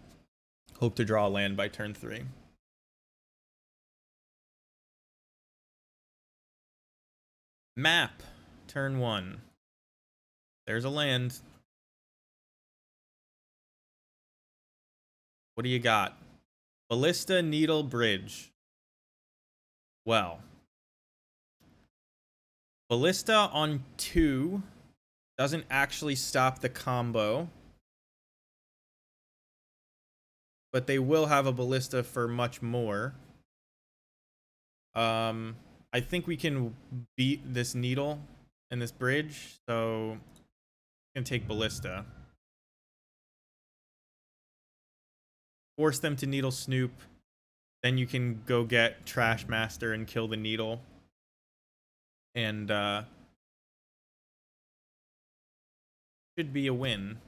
A: Hope to draw a land by turn 3. Map, turn 1. There's a land. What do you got? Ballista, Needle, Bridge. Well, Ballista on 2 doesn't actually stop the combo, but they will have a Ballista for much more. I think we can beat this Needle and this Bridge, so I'm gonna take Ballista. Force them to Needle Snoop, then you can go get Trash Master and kill the Needle. And should be a win.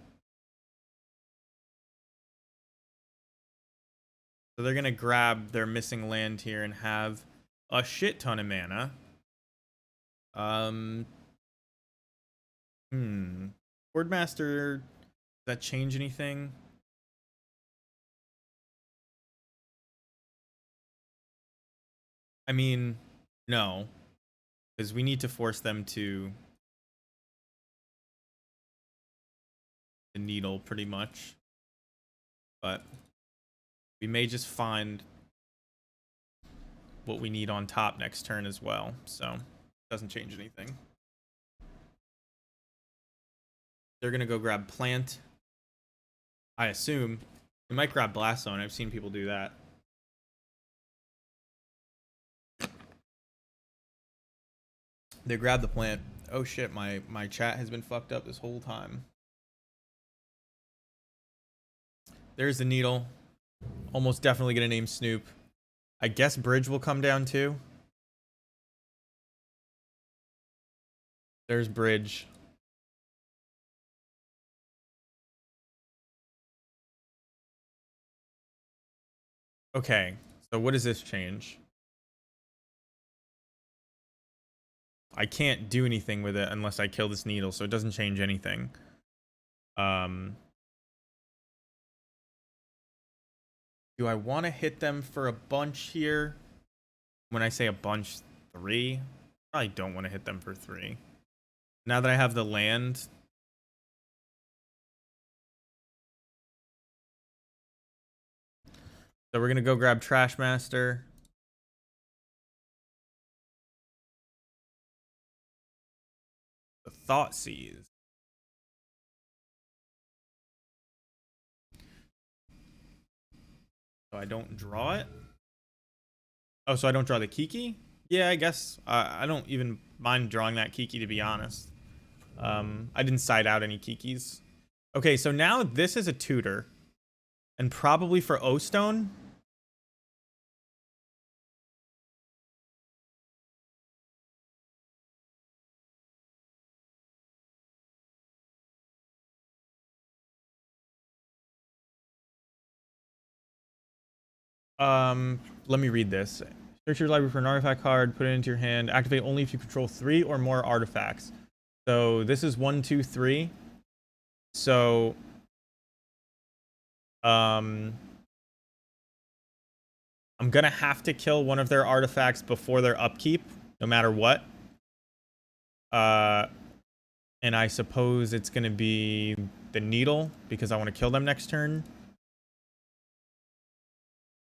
A: So they're gonna grab their missing land here and have a shit ton of mana. Boardmaster, does that change anything? I mean, no, because we need to force them to the Needle pretty much. But we may just find what we need on top next turn as well, so it doesn't change anything. They're gonna go grab Plant, I assume. We might grab Blast Zone. I've seen people do that. They grab the Plant. Oh shit, my chat has been fucked up this whole time. There's the Needle. Almost definitely gonna name Snoop. I guess Bridge will come down too. There's Bridge. Okay, so what does this change? I can't do anything with it unless I kill this Needle, so it doesn't change anything. Do I want to hit them for a bunch here? When I say a bunch, 3? Probably don't want to hit them for 3. Now that I have the land, so we're gonna go grab Trash Master. The Thoughtseize. So I don't draw it. Oh, so I don't draw the Kiki? Yeah, I guess I don't even mind drawing that Kiki, to be honest. I didn't side out any Kikis. Okay, so now this is a tutor. And probably for O-Stone. Let me read this. Search your library for an artifact card, put it into your hand, activate only if you control 3 or more artifacts. So this is 1, 2, 3. So I'm gonna have to kill one of their artifacts before their upkeep, no matter what. And I suppose it's gonna be the Needle, because I want to kill them next turn.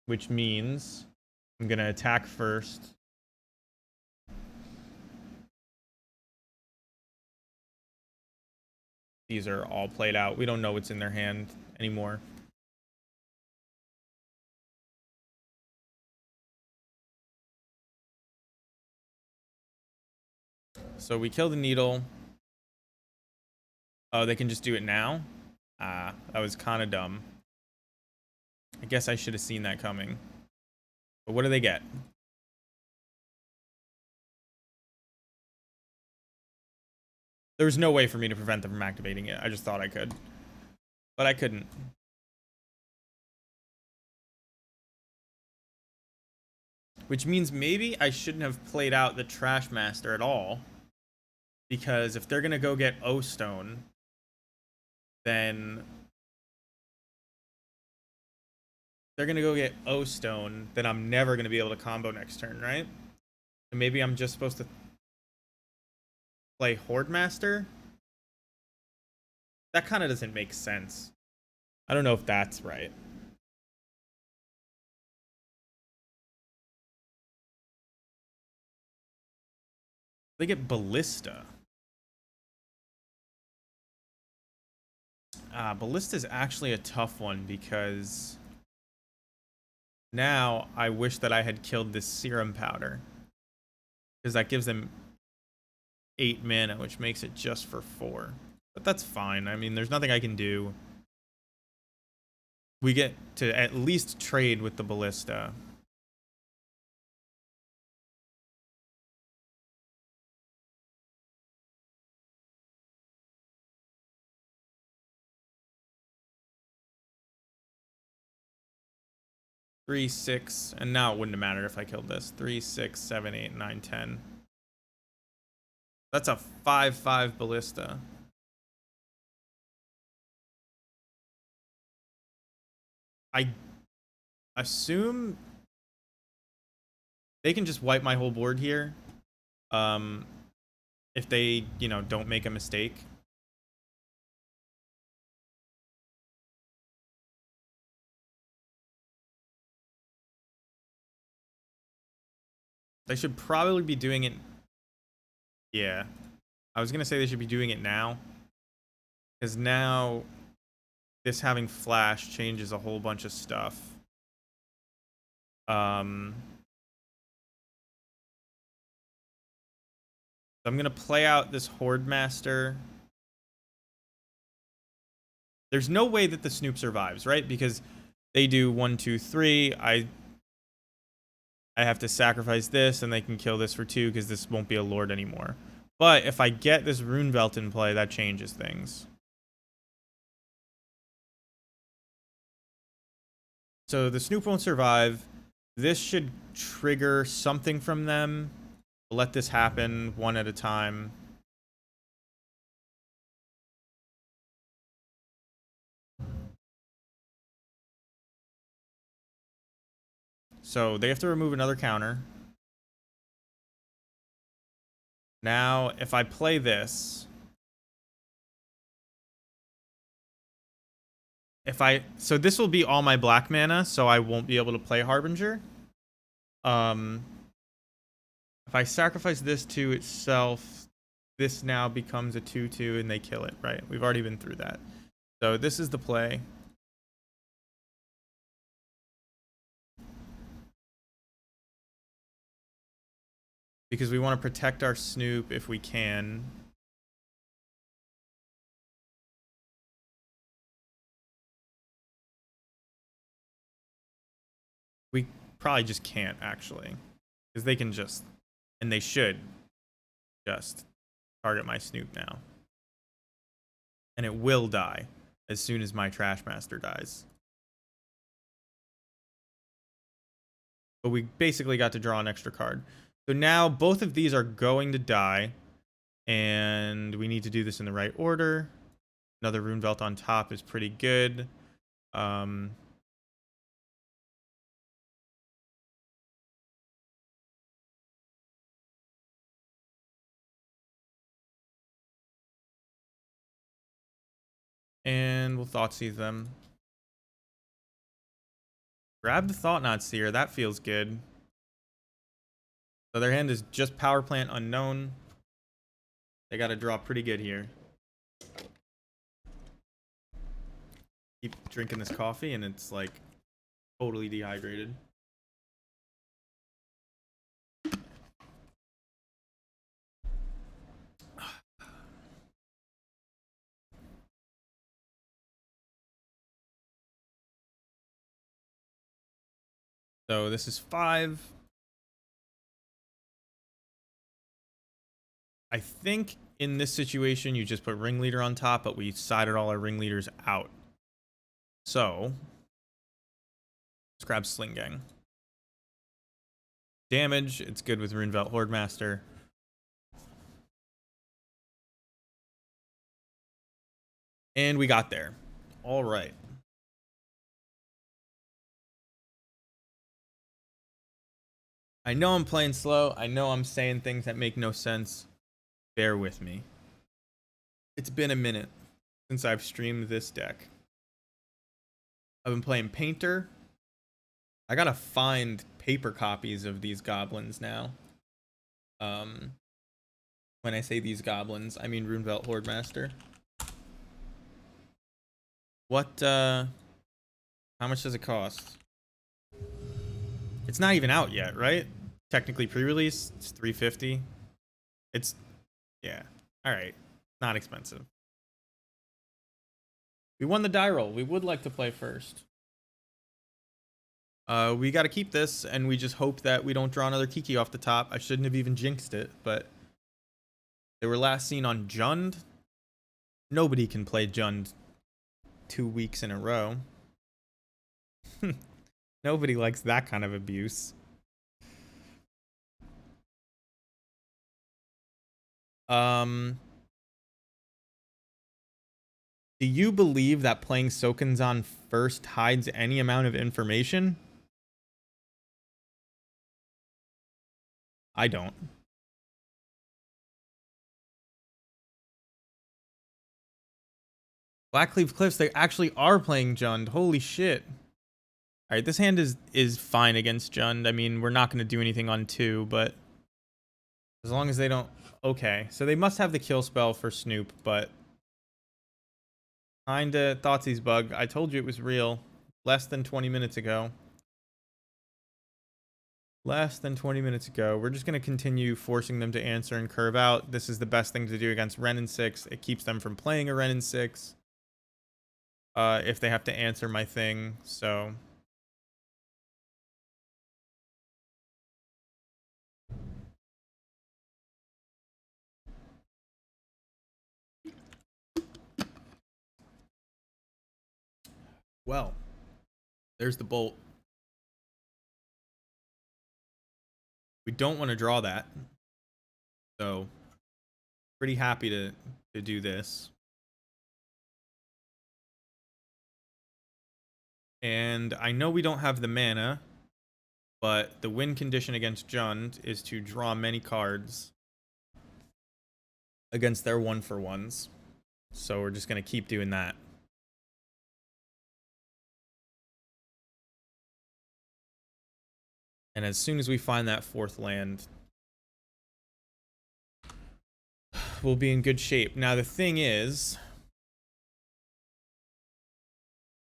A: Which means I'm gonna attack first. These are all played out. We don't know what's in their hand anymore. So we kill the Needle. Oh, they can just do it now? Ah, that was kind of dumb. I guess I should have seen that coming. But what do they get? There was no way for me to prevent them from activating it. I just thought I could. But I couldn't. Which means maybe I shouldn't have played out the Trash Master at all. Because if they're going to go get O-Stone, then they're gonna go get O Stone, then I'm never gonna be able to combo next turn, right? And maybe I'm just supposed to play Horde Master. That kind of doesn't make sense. I don't know if that's right. They get Ballista. Ballista is actually a tough one because now I wish that I had killed this Serum Powder, because that gives them 8 mana, which makes it just for 4. But that's fine. I mean, there's nothing I can do. We get to at least trade with the Ballista. Three, 6, and now it wouldn't have mattered if I killed this. 3, 6, 7, 8, 9, 10. That's a 5/5 Ballista. I assume they can just wipe my whole board here. If they, don't make a mistake. They should probably be doing it. Yeah. I was going to say they should be doing it now, because now this having flash changes a whole bunch of stuff. So I'm going to play out this Horde Master. There's no way that the Snoop survives, right? Because they do 1, 2, 3. I have to sacrifice this, and they can kill this for 2 because this won't be a Lord anymore. But if I get this Runevelt in play, that changes things. So the Snoop won't survive. This should trigger something from them. Let this happen one at a time. So they have to remove another counter. Now, if I play this, so this will be all my black mana, so I won't be able to play Harbinger. If I sacrifice this to itself, this now becomes a 2/2 and they kill it, right? We've already been through that. So this is the play. Because we want to protect our Snoop if we can. We probably just can't, actually. Because they can just, and they should just target my Snoop now. And it will die as soon as my Trash Master dies. But we basically got to draw an extra card. So now both of these are going to die. And we need to do this in the right order. Another Runevelt on top is pretty good. And we'll Thoughtseize them. Grab the Thought-Knot Seer. That feels good. So their hand is just Power Plant Unknown. They got to draw pretty good here. Keep drinking this coffee and it's like totally dehydrated. So this is 5. I think in this situation you just put Ringleader on top, but we sided all our Ringleaders out. So let's grab Sling Gang. Damage, it's good with Runevelt Horde Master. And we got there. All right. I know I'm playing slow. I know I'm saying things that make no sense. Bear with me. It's been a minute since I've streamed this deck. I've been playing Painter. I gotta find paper copies of these goblins now. When I say these goblins, I mean Runevelt Hordemaster. What, how much does it cost? It's not even out yet, right? Technically pre-release, it's $350. It's, yeah, all right, not expensive. We won the die roll. We would like to play first. We got to keep this, and we just hope that we don't draw another Kiki off the top. I shouldn't have even jinxed it, but they were last seen on Jund. Nobody can play Jund 2 weeks in a row. Nobody likes that kind of abuse. Do you believe that playing Sokenzan first hides any amount of information? I don't. Blackleaf Cliffs, they actually are playing Jund. Holy shit. All right, this hand is fine against Jund. I mean, we're not going to do anything on 2, but as long as they don't... Okay, so they must have the kill spell for Snoop, but... Kinda Thoughtseize bug. I told you it was real. Less than 20 minutes ago. Less than 20 minutes ago. We're just going to continue forcing them to answer and curve out. This is the best thing to do against Ren in 6. It keeps them from playing a Ren in 6. If they have to answer my thing, so... Well, there's the bolt. We don't want to draw that. So, pretty happy to do this. And I know we don't have the mana, but the win condition against Jund is to draw many cards against their 1-for-1s. So we're just going to keep doing that. And as soon as we find that 4th land, we'll be in good shape. Now the thing is,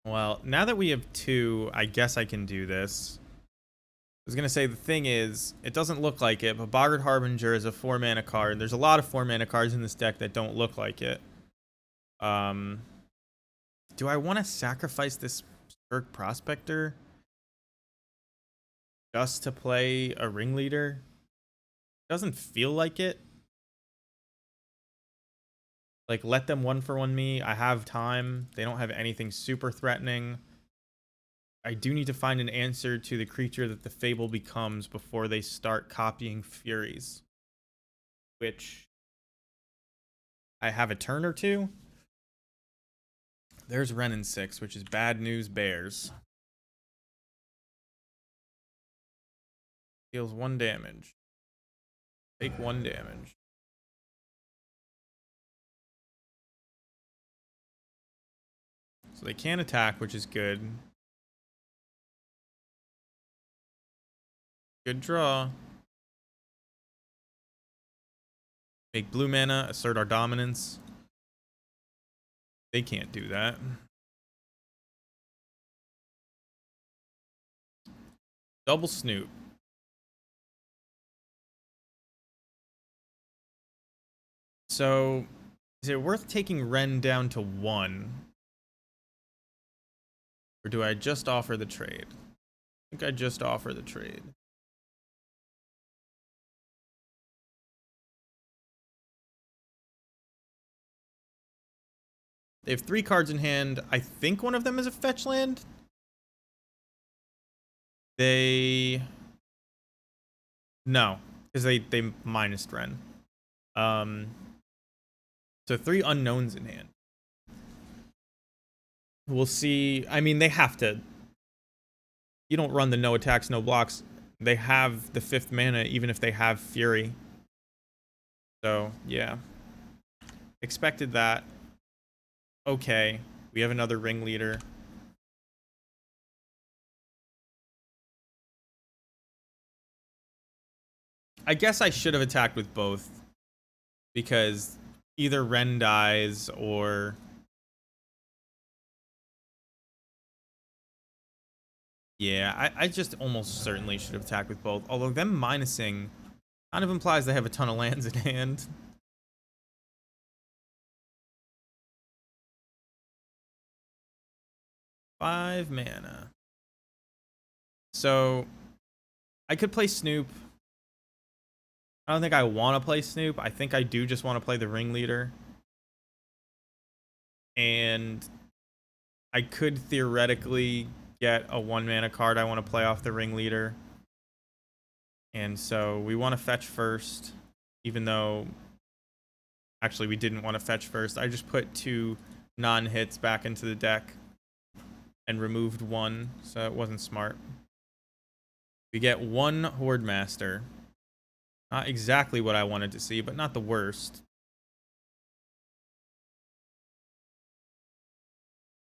A: well, now that we have 2, I guess I can do this. I was going to say, the thing is, it doesn't look like it, but Boggart Harbinger is a 4-mana card. There's a lot of 4-mana cards in this deck that don't look like it. Do I want to sacrifice this Berserk Prospector just to play a Ringleader? Doesn't feel like it. Like, let them 1-for-1 me. I have time. They don't have anything super threatening. I do need to find an answer to the creature that the Fable becomes before they start copying Furies. Which... I have a turn or 2. There's Ren in 6, which is bad news bears. Deals 1 damage. Take 1 damage. So they can attack, which is good. Good draw. Make blue mana, assert our dominance. They can't do that. Double Snoop. So, is it worth taking Ren down to 1? Or do I just offer the trade? I think I just offer the trade. They have 3 cards in hand. I think one of them is a fetch land. They... No, because they minused Ren. So 3 unknowns in hand. We'll see. I mean, they have to. You don't run the no attacks, no blocks They have the 5th mana even if they have Fury. So, yeah. Expected that. Okay. We have another ringleader. I guess I should have attacked with both. Because either Ren dies or... Yeah, I just almost certainly should have attacked with both. Although them minusing kind of implies they have a ton of lands in hand. 5 mana. So, I could play Snoop. I don't think I want to play Snoop. I think I do just want to play the ringleader. And I could theoretically get a 1 mana card I want to play off the ringleader. And so we want to fetch first, even though actually we didn't want to fetch first. I just put 2 non-hits back into the deck and removed 1, so it wasn't smart. We get 1 Horde Master. Not exactly what I wanted to see, but not the worst.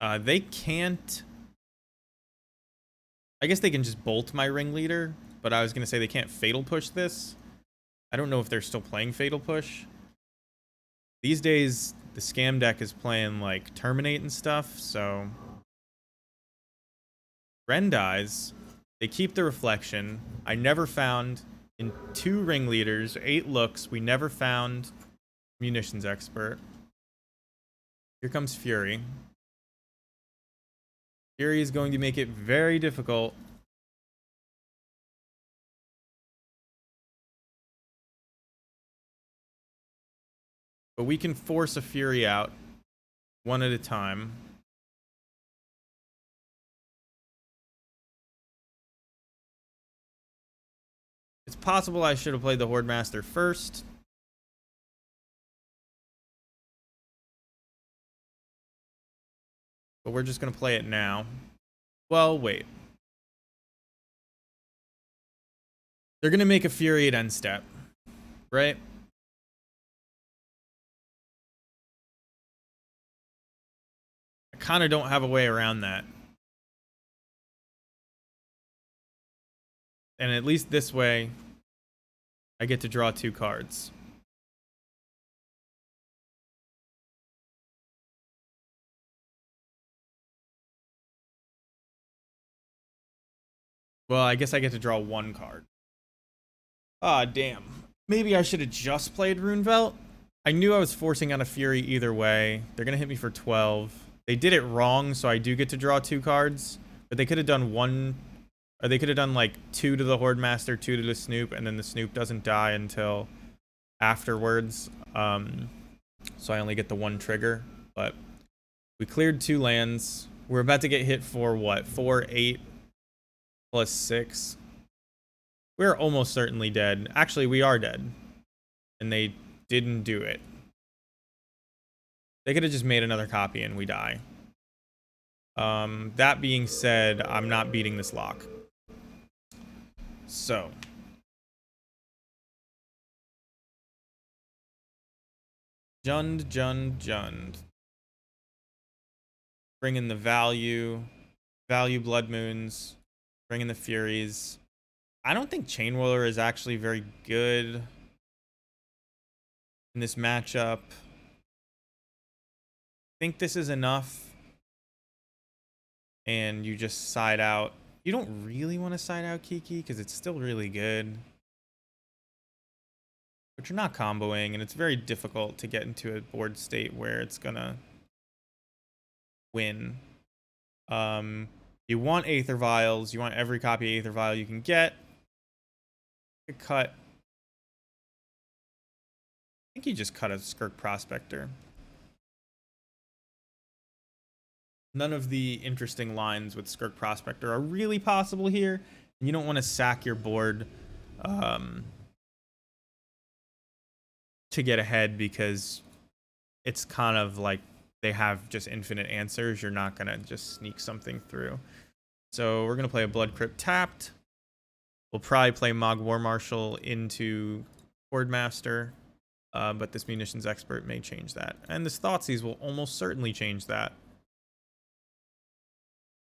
A: They can't... I guess they can just bolt my ringleader, but I was going to say they can't Fatal Push this. I don't know if they're still playing Fatal Push. These days, the Scam deck is playing, like, Terminate and stuff, so... Ren dies. They keep the Reflection. I never found... In 2 ringleaders, 8 looks, we never found Munitions Expert. Here comes Fury. Fury is going to make it very difficult. But we can force a Fury out 1 at a time. It's possible I should have played the Horde Master first. But we're just going to play it now. Well, wait. They're going to make a Fury at end step, right? I kind of don't have a way around that. And at least this way, I get to draw 2 cards. Well, I guess I get to draw 1 card. Ah, damn. Maybe I should have just played Runevelt. I knew I was forcing on a Fury either way. They're going to hit me for 12. They did it wrong, so I do get to draw 2 cards. But they could have done 1... Or they could have done, like, 2 to the Horde Master, 2 to the Snoop, and then the Snoop doesn't die until afterwards. So I only get the 1 trigger. But we cleared 2 lands. We're about to get hit for, what, 4, 8, plus 6. We're almost certainly dead. Actually, we are dead. And they didn't do it. They could have just made another copy and we die. That being said, I'm not beating this lock. So. Jund. Bring in the value. Value Blood Moons. Bring in the Furies. I don't think Chain Whirler is actually very good in this matchup. I think this is enough. And you just side out. You don't really want to side out Kiki because it's still really good. But you're not comboing, and it's very difficult to get into a board state where it's gonna win. You want Aether Vials. You want every copy of Aether Vial you can get. You cut. I think you just cut a Skirk Prospector. None of the interesting lines with Skirk Prospector are really possible here. You don't want to sack your board to get ahead because it's kind of like they have just infinite answers. You're not going to just sneak something through. So we're going to play a Blood Crypt tapped. We'll probably play Mog War Marshal into Horde Master, but this Munitions Expert may change that. And this Thoughtseize will almost certainly change that.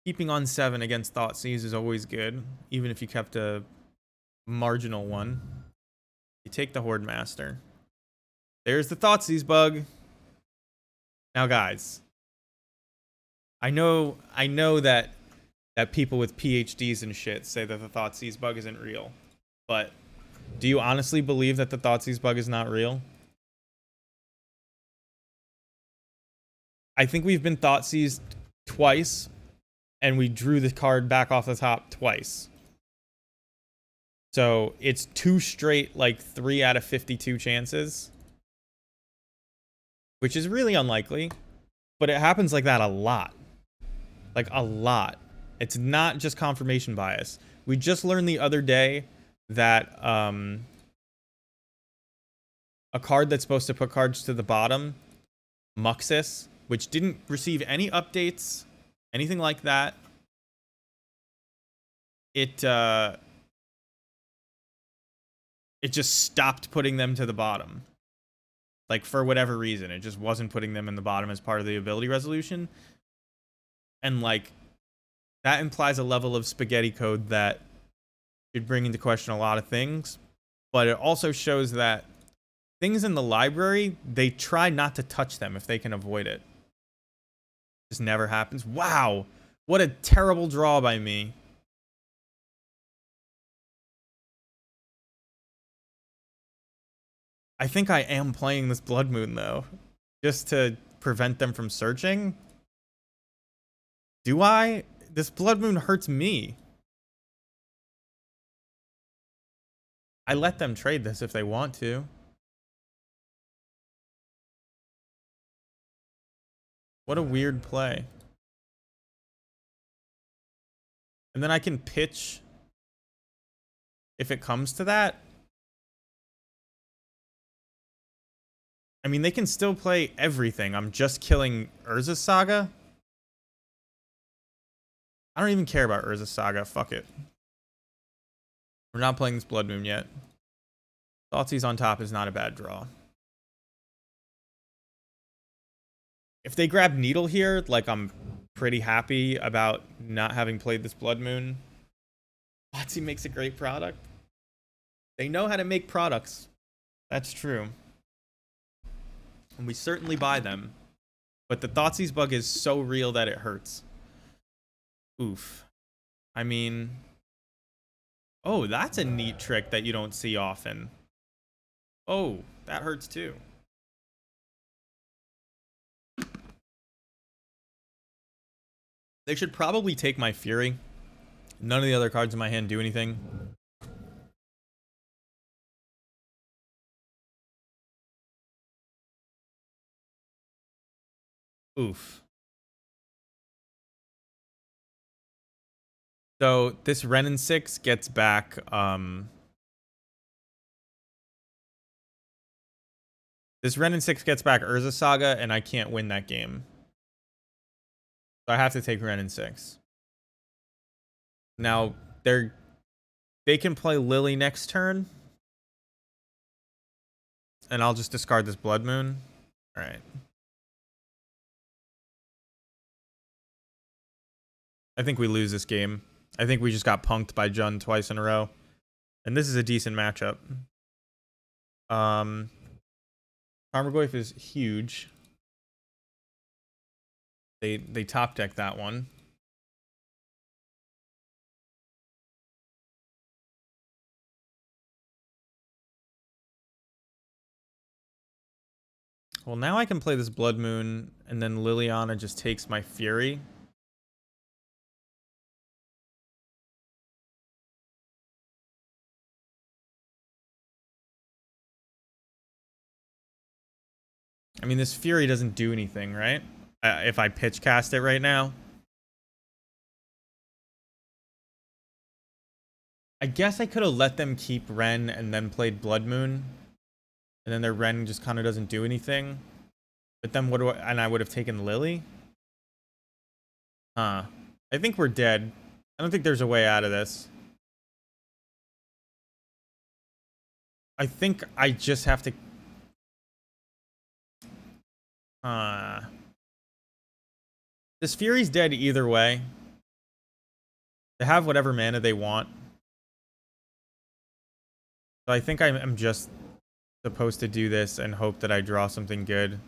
A: Keeping on 7 against Thoughtseize is always good, even if you kept a marginal one. You take the Horde Master. There's the Thoughtseize bug. Now, guys, I know that people with PhDs and shit say that the Thoughtseize bug isn't real, but do you honestly believe that the Thoughtseize bug is not real? I think we've been Thoughtseized twice, and we drew the card back off the top twice. So it's 2 straight, like 3 out of 52 chances, which is really unlikely, but it happens like that a lot. Like a lot. It's not just confirmation bias. We just learned the other day that a card that's supposed to put cards to the bottom, Muxus, which didn't receive any updates, anything like that, it just stopped putting them to the bottom. Like, for whatever reason, it just wasn't putting them in the bottom as part of the ability resolution. And, like, that implies a level of spaghetti code that should bring into question a lot of things. But it also shows that things in the library, they try not to touch them if they can avoid it. This never happens. Wow! What a terrible draw by me. I think I am playing this Blood Moon, though, just to prevent them from searching. Do I? This Blood Moon hurts me. I let them trade this if they want to. What a weird play. And then I can pitch if it comes to that. I mean, they can still play everything. I'm just killing Urza's Saga. I don't even care about Urza's Saga. Fuck it. We're not playing this Blood Moon yet. Thoughtseize on top is not a bad draw. If they grab Needle here, like, I'm pretty happy about not having played this Blood Moon. Thoughtseize makes a great product. They know how to make products. That's true. And we certainly buy them. But the Thoughtseize bug is so real that it hurts. Oof. I mean... Oh, that's a neat trick that you don't see often. Oh, that hurts too. They should probably take my Fury. None of the other cards in my hand do anything. Oof. So this Renin 6 gets back this Renin 6 gets back Urza Saga, and I can't win that game. So I have to take Renin 6. Now they can play Lily next turn. And I'll just discard this Blood Moon. Alright. I think we lose this game. I think we just got punked by Jund twice in a row. And this is a decent matchup. Tarmogoyf is huge. They top deck that one. Well, now I can play this Blood Moon, and then Liliana just takes my Fury. I mean, this Fury doesn't do anything, right? If I pitch cast it right now. I guess I could have let them keep Ren and then played Blood Moon. And then their Ren just kind of doesn't do anything. But then what do I... And I would have taken Lily? Huh. I think we're dead. I don't think there's a way out of this. I think I just have to... This Fury's dead either way. They have whatever mana they want. So I think I'm just supposed to do this and hope that I draw something good.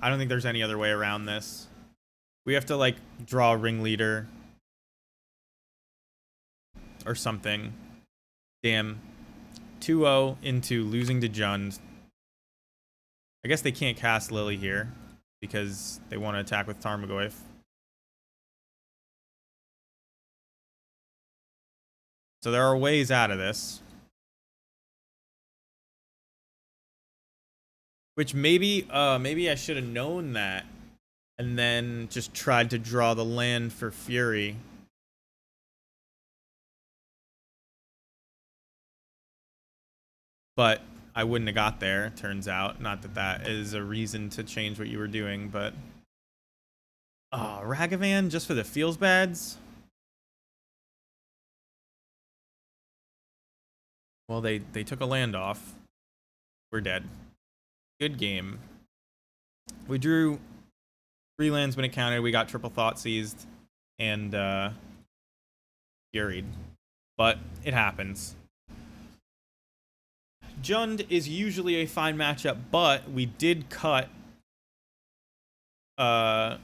A: I don't think there's any other way around this. We have to, like, draw a ringleader or something. Damn. 2-0 into losing to Jund. I guess they can't cast Lily here because they want to attack with Tarmogoyf. So there are ways out of this. Which maybe I should have known that and then just tried to draw the land for Fury. But I wouldn't have got there, turns out. Not that that is a reason to change what you were doing, but... Oh, Ragavan just for the feels bads? Well, they took a land off. We're dead. Good game. We drew 3 lands when it counted. We got triple thought seized and furied. But it happens. Jund is usually a fine matchup, but we did cut a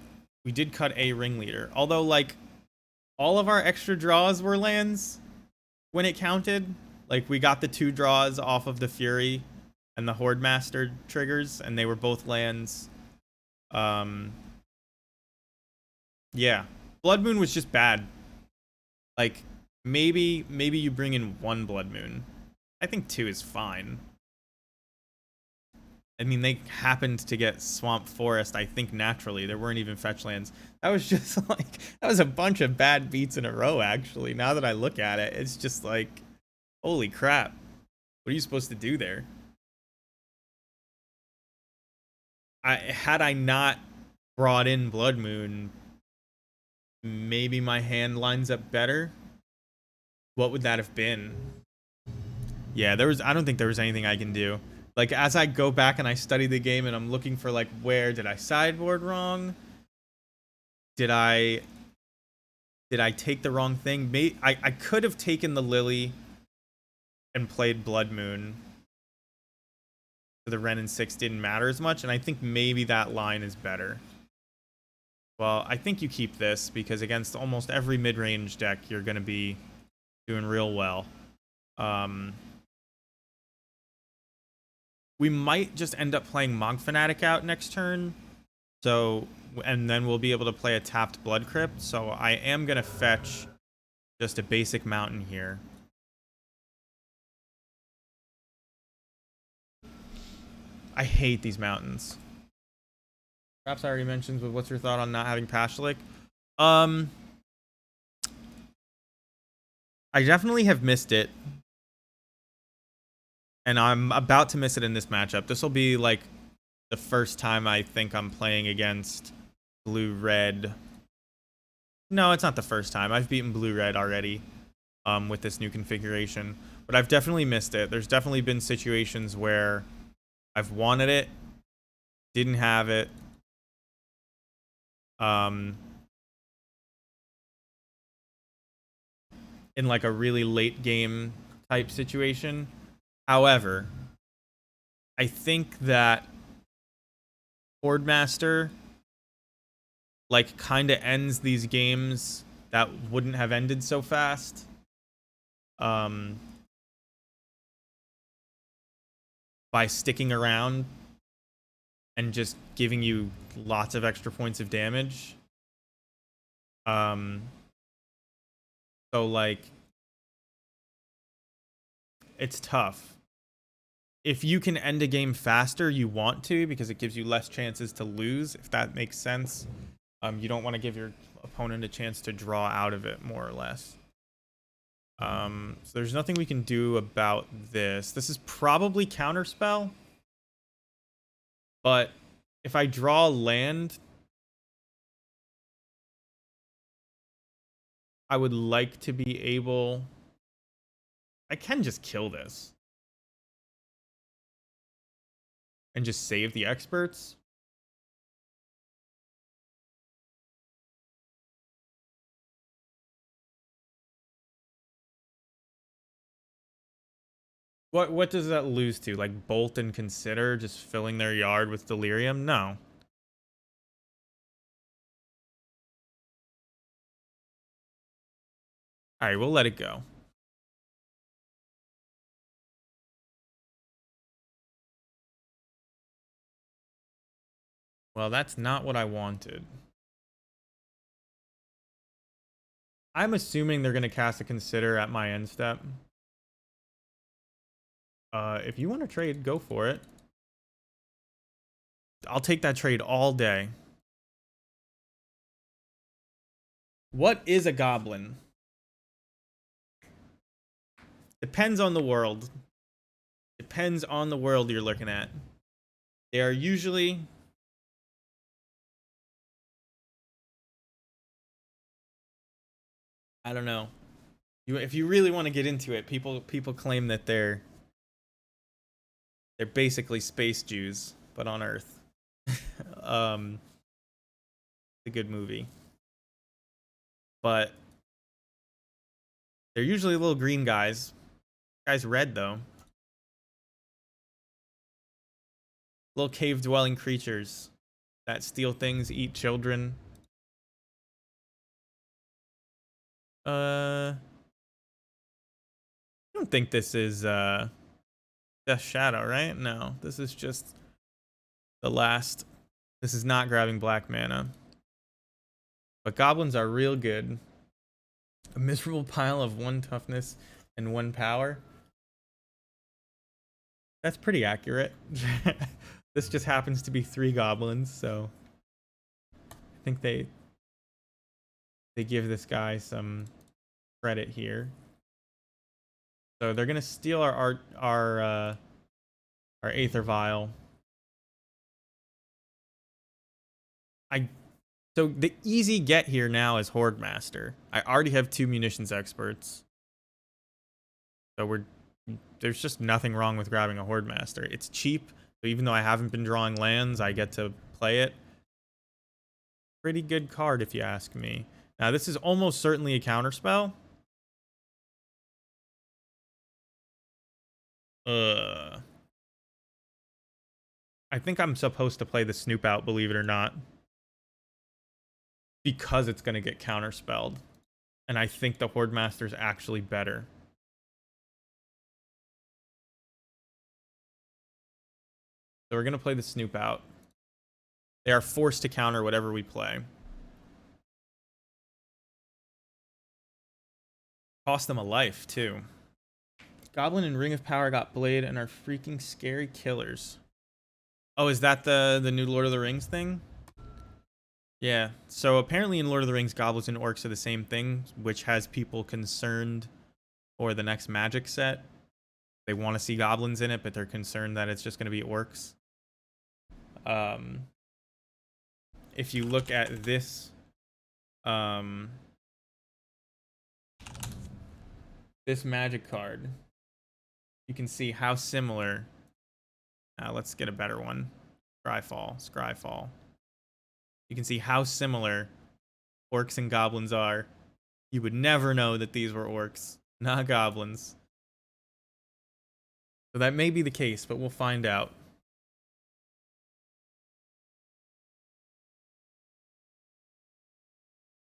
A: ringleader. Although, like, all of our extra draws were lands when it counted. Like, we got the 2 draws off of the Fury and the Horde Master triggers, and they were both lands. Yeah. Blood Moon was just bad. Like, maybe you bring in 1 Blood Moon. I think 2 is fine. I mean, they happened to get Swamp Forest, I think, naturally. There weren't even fetch lands. That was just, like, that was a bunch of bad beats in a row, actually. Now that I look at it, it's just like, holy crap. What are you supposed to do there? Had I not brought in Blood Moon, maybe my hand lines up better. What would that have been? Yeah, I don't think there was anything I can do. Like, as I go back and I study the game and I'm looking for, like, where did I sideboard wrong? Did I take the wrong thing? I could have taken the Lily and played Blood Moon. The Ren and 6 didn't matter as much, and I think maybe that line is better. Well, I think you keep this, because against almost every mid-range deck, you're going to be doing real well. We might just end up playing Monk Fanatic out next turn. So, and then we'll be able to play a tapped Blood Crypt. So I am going to fetch just a basic mountain here. I hate these mountains. Perhaps I already mentioned, but what's your thought on not having Pashalik? I definitely have missed it. And I'm about to miss it in this matchup. This will be, like, the first time I think I'm playing against blue-red. No, it's not the first time. I've beaten blue-red already with this new configuration. But I've definitely missed it. There's definitely been situations where I've wanted it, didn't have it. In, like, a really late game type situation. However, I think that Horde Master, like, kind of ends these games that wouldn't have ended so fast. By sticking around and just giving you lots of extra points of damage. So, like, it's tough. If you can end a game faster, you want to, because it gives you less chances to lose, if that makes sense. You don't want to give your opponent a chance to draw out of it, more or less. So there's nothing we can do about this. This is probably counterspell. But if I draw land, I would like to be able I can just kill this and just save the experts. What does that lose to? Like bolt and consider just filling their yard with delirium? No. All right, we'll let it go. Well, that's not what I wanted. I'm assuming they're going to cast a consider at my end step. If you want to trade, go for it. I'll take that trade all day. What is a goblin? Depends on the world. Depends on the world you're looking at. They are usually... I don't know. If you really want to get into it, people claim that they're basically space Jews, but on Earth. It's a good movie. But they're usually little green guys. Guy's red though. Little cave dwelling creatures that steal things, eat children. I don't think this is Death Shadow, right? No, this is just the last. This is not grabbing black mana. But goblins are real good. A miserable pile of 1 toughness and 1 power. That's pretty accurate. This just happens to be 3 goblins, so I think they give this guy some credit here. So they're gonna steal our Aether Vial. So the easy get here now is Horde Master. I already have 2 munitions experts. So there's just nothing wrong with grabbing a Horde Master. It's cheap, so even though I haven't been drawing lands, I get to play it. Pretty good card if you ask me. Now this is almost certainly a counterspell. I think I'm supposed to play the Snoop out, believe it or not. Because it's going to get counterspelled. And I think the Horde Master is actually better. So we're going to play the Snoop out. They are forced to counter whatever we play. Cost them a life, too. Goblin and Ring of Power got Blade and are freaking scary killers. Oh, is that the new Lord of the Rings thing? Yeah, so apparently in Lord of the Rings, goblins and orcs are the same thing, which has people concerned for the next Magic set. They want to see goblins in it, but they're concerned that it's just going to be orcs. If you look at this, this Magic card, you can see how similar. Let's get a better one. Scryfall. You can see how similar orcs and goblins are. You would never know that these were orcs, not goblins. So that may be the case, but we'll find out.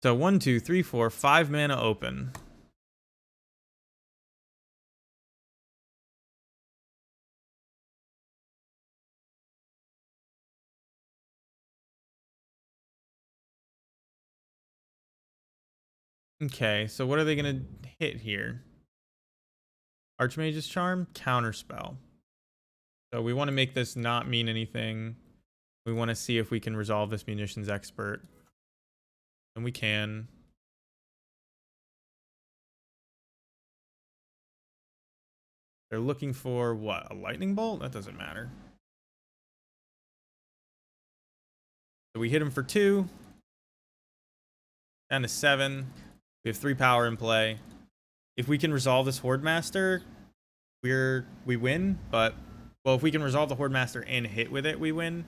A: So 1, 2, 3, 4, 5 mana open. Okay, so what are they gonna hit here? Archmage's Charm, Counterspell. So we want to make this not mean anything. We want to see if we can resolve this Munitions Expert. And we can. They're looking for what? A Lightning Bolt? That doesn't matter. So we hit him for 2. Down to 7. We have 3 power in play. if we can resolve this Horde Master, we win. But well, if we can resolve the Horde Master and hit with it, we win.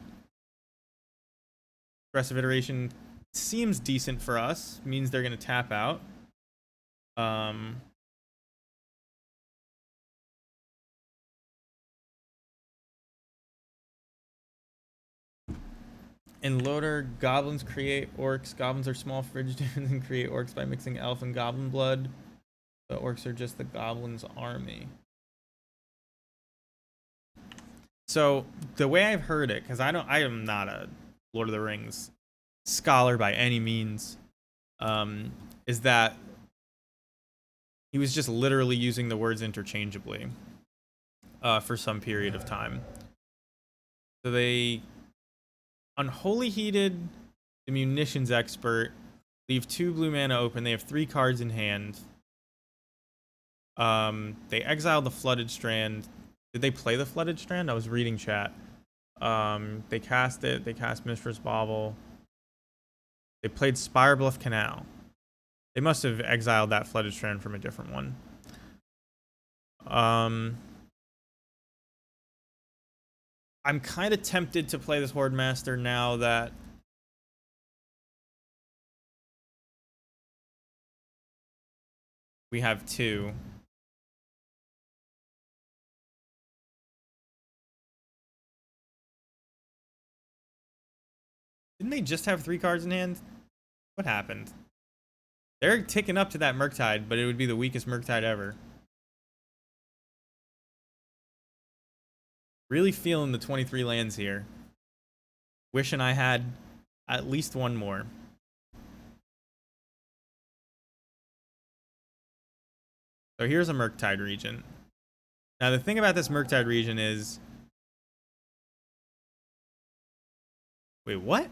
A: Aggressive Iteration seems decent for us. Means they're gonna tap out. In Loader, goblins create orcs. Goblins are small fridge demons and create orcs by mixing elf and goblin blood. The orcs are just the goblins' army. So the way I've heard it, because I am not a Lord of the Rings scholar by any means, is that he was just literally using the words interchangeably for some period of time. So they Unholy Heated, the Munitions Expert, leave 2 blue mana open. They have 3 cards in hand. They exiled the Flooded Strand. Did they play the Flooded Strand? I was reading chat. They cast it. They cast Mistress Bauble. They played Spirebluff Canal. They must have exiled that Flooded Strand from a different one. I'm kind of tempted to play this Horde Master now that we have 2. Didn't they just have 3 cards in hand? What happened? They're ticking up to that Murktide, but it would be the weakest Murktide ever. Really feeling the 23 lands here. Wishing I had at least one more. So here's a Murktide region. Now the thing about this Murktide region is... Wait, what?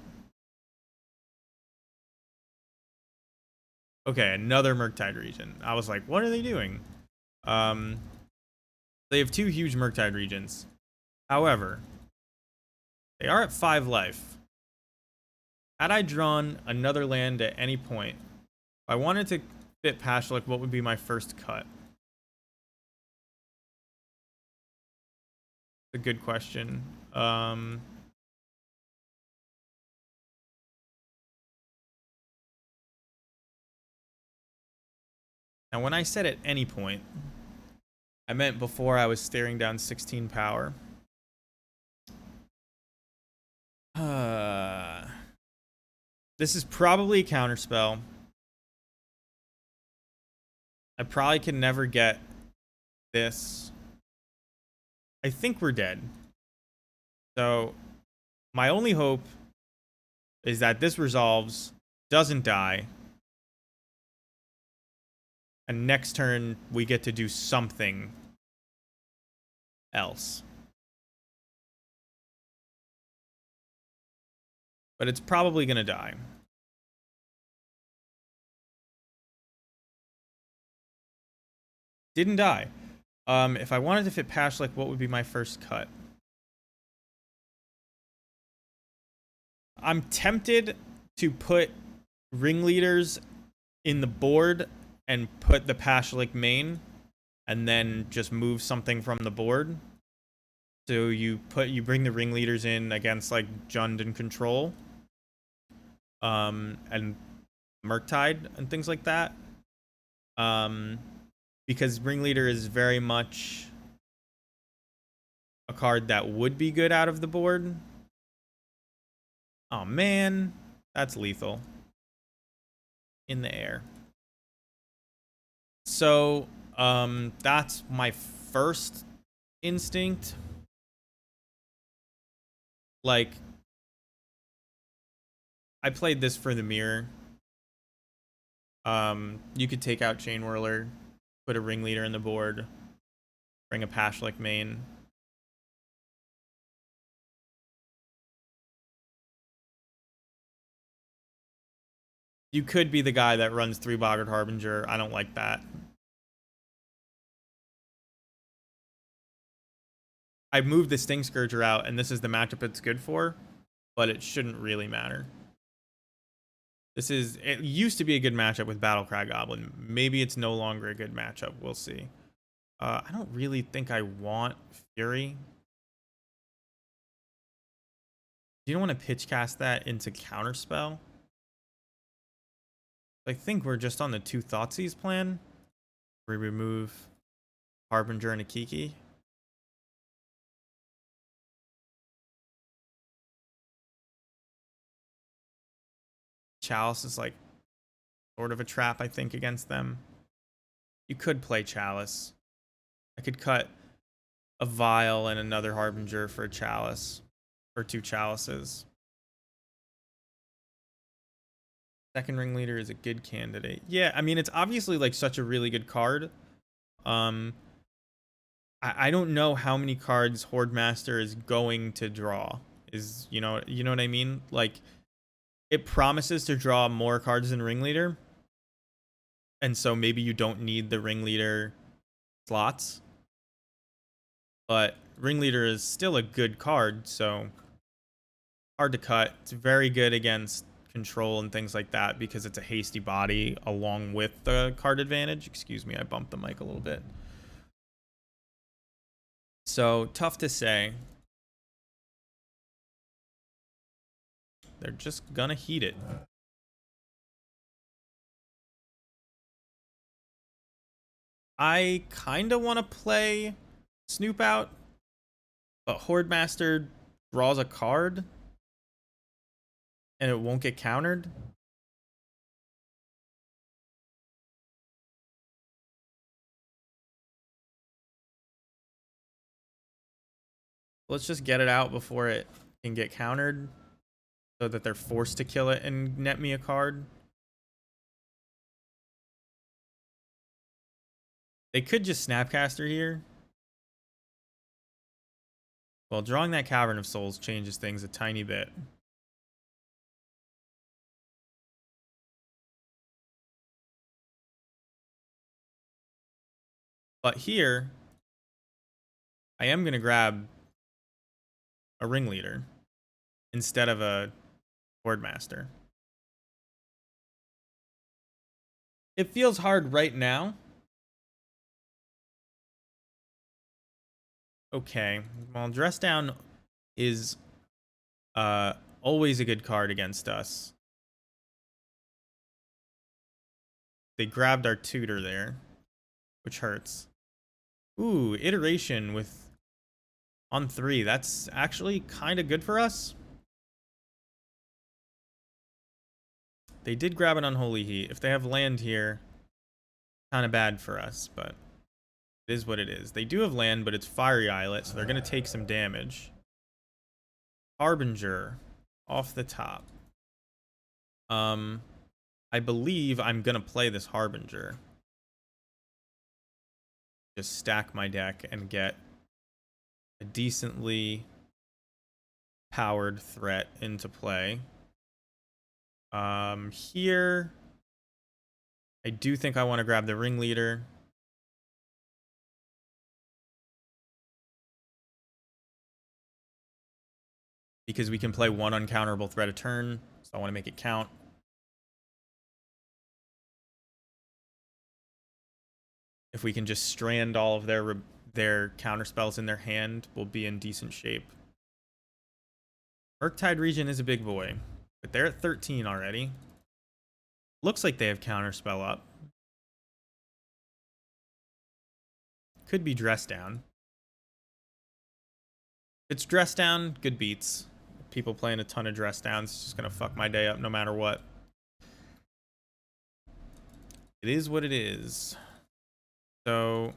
A: Okay, another Murktide region. I was like, what are they doing? They have 2 huge Murktide regions. However, they are at 5 life. Had I drawn another land at any point, if I wanted to fit Pashlik, what would be my first cut? A good question. Now, when I said at any point, I meant before I was staring down 16 power. This is probably a counterspell. I probably can never get this. I think we're dead. So, my only hope is that this resolves, doesn't die, and next turn we get to do something else. But it's probably gonna die. Didn't die. If I wanted to fit Pashlik, what would be my first cut? I'm tempted to put ringleaders in the board and put the Pashlik main, and then just move something from the board. So you bring the ringleaders in against like Jund and Control, and Murktide and things like that. Because ringleader is very much a card that would be good out of the board. Oh man, that's lethal. In the air. So, that's my first instinct. Like, I played this for the mirror. You could take out Chain Whirler, put a ringleader in the board, bring a Pashlik main. You could be the guy that runs 3 Boggart Harbinger. I don't like that. I moved the Sting Scourger out, and this is the matchup it's good for, but it shouldn't really matter. It used to be a good matchup with Battlecry Goblin. Maybe it's no longer a good matchup. We'll see. I don't really think I want Fury. You don't want to pitch cast that into Counterspell. I think we're just on the two Thoughtseize plan. We remove Harbinger and Akiki. Chalice is like sort of a trap, I think, against them. You could play Chalice. I could cut a Vial and another Harbinger for a Chalice. Or two Chalices. Second Ringleader is a good candidate. Yeah, I mean, it's obviously like such a really good card. I don't know how many cards Horde Master is going to draw. You know what I mean? Like, it promises to draw more cards than Ringleader. And so maybe you don't need the Ringleader slots. But Ringleader is still a good card, so hard to cut. It's very good against control and things like that because it's a hasty body along with the card advantage. Excuse me, I bumped the mic a little bit. So tough to say. They're just gonna heat it. I kind of want to play Snoop Out, but Horde Master draws a card and it won't get countered. Let's just get it out before it can get countered so that they're forced to kill it and net me a card. They could just Snapcaster here. Well, drawing that Cavern of Souls changes things a tiny bit. But here, I am going to grab a Ringleader instead of a Horde Master. It feels hard right now. Okay, well, Dress Down is always a good card against us. They grabbed our tutor there, which hurts. Ooh, Iteration with on 3. That's actually kind of good for us. They did grab an Unholy Heat. If they have land here, kind of bad for us, but it is what it is. They do have land, but it's Fiery Islet, so they're going to take some damage. Harbinger off the top. I believe I'm going to play this Harbinger. Just stack my deck and get a decently powered threat into play. Here, I do think I want to grab the Ringleader. Because we can play one uncounterable threat a turn, so I want to make it count. If we can just strand all of their counter spells in their hand, we'll be in decent shape. Murktide Region is a big boy, but they're at 13 already. Looks like they have counterspell up. Could be Dress Down. If it's Dress Down, good beats. People playing a ton of Dress Downs, it's just gonna fuck my day up no matter what. It is what it is. So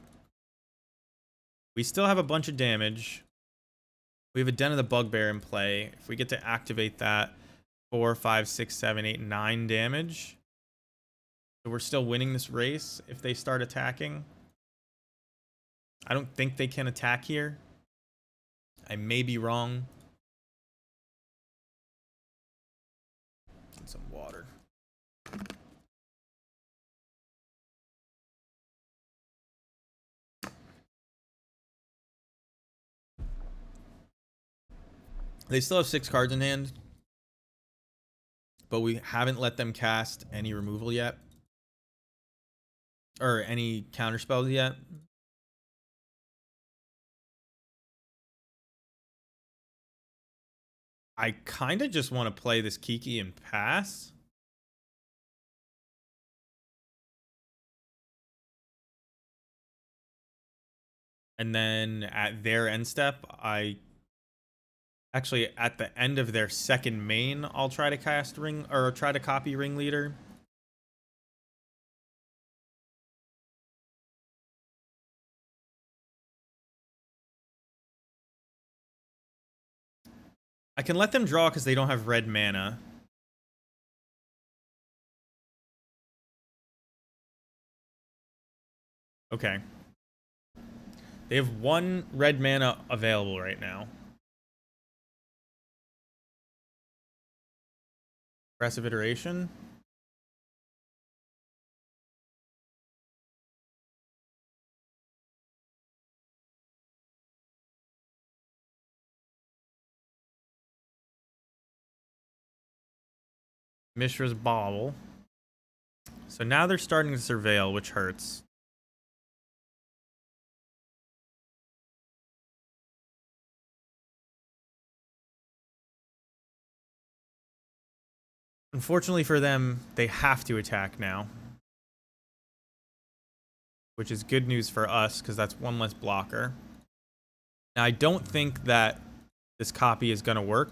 A: we still have a bunch of damage. We have a Den of the Bugbear in play. If we get to activate that, 4, 5, 6, 7, 8, 9 damage. So we're still winning this race if they start attacking. I don't think they can attack here. I may be wrong. Get some water. They still have 6 cards in hand. but we haven't let them cast any removal yet. Or any counter spells yet. I kind of just want to play this Kiki and pass. And then at their end step, actually at the end of their second main, I'll try to cast Ring, or try to copy Ringleader. I can let them draw because they don't have red mana. Okay. They have 1 red mana available right now. Aggressive iteration. Mishra's Bauble. So now they're starting to surveil, which hurts. Unfortunately for them, they have to attack now. Which is good news for us, because that's 1 less blocker. Now, I don't think that this copy is going to work.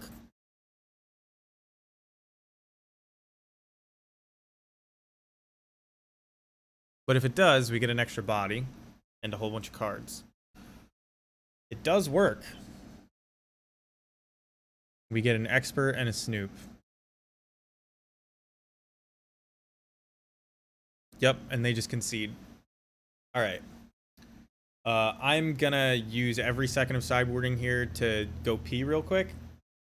A: But if it does, we get an extra body and a whole bunch of cards. It does work. We get an expert and a snoop. Yep, and they just concede. All right. I'm gonna use every second of sideboarding here to go pee real quick.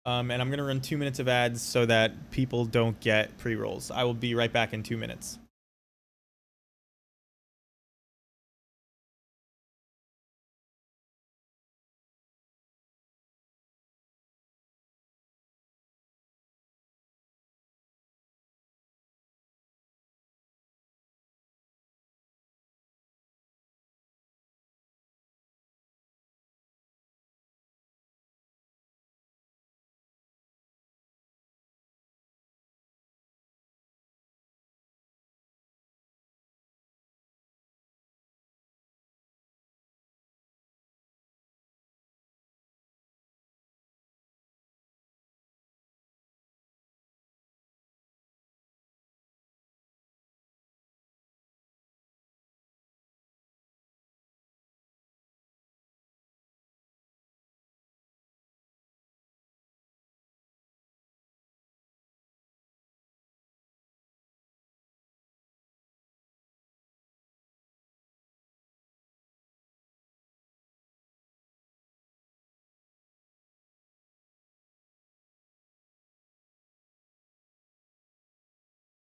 A: And I'm gonna run 2 minutes of ads so that people don't get pre-rolls. I will be right back in 2 minutes.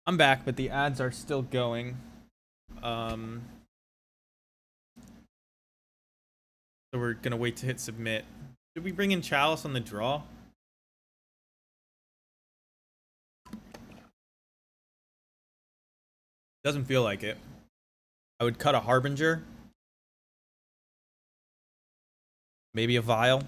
A: I'm back, but the ads are still going. So we're gonna wait to hit submit. Did we bring in Chalice on the draw? Doesn't feel like it. I would cut a Harbinger. Maybe a Vial.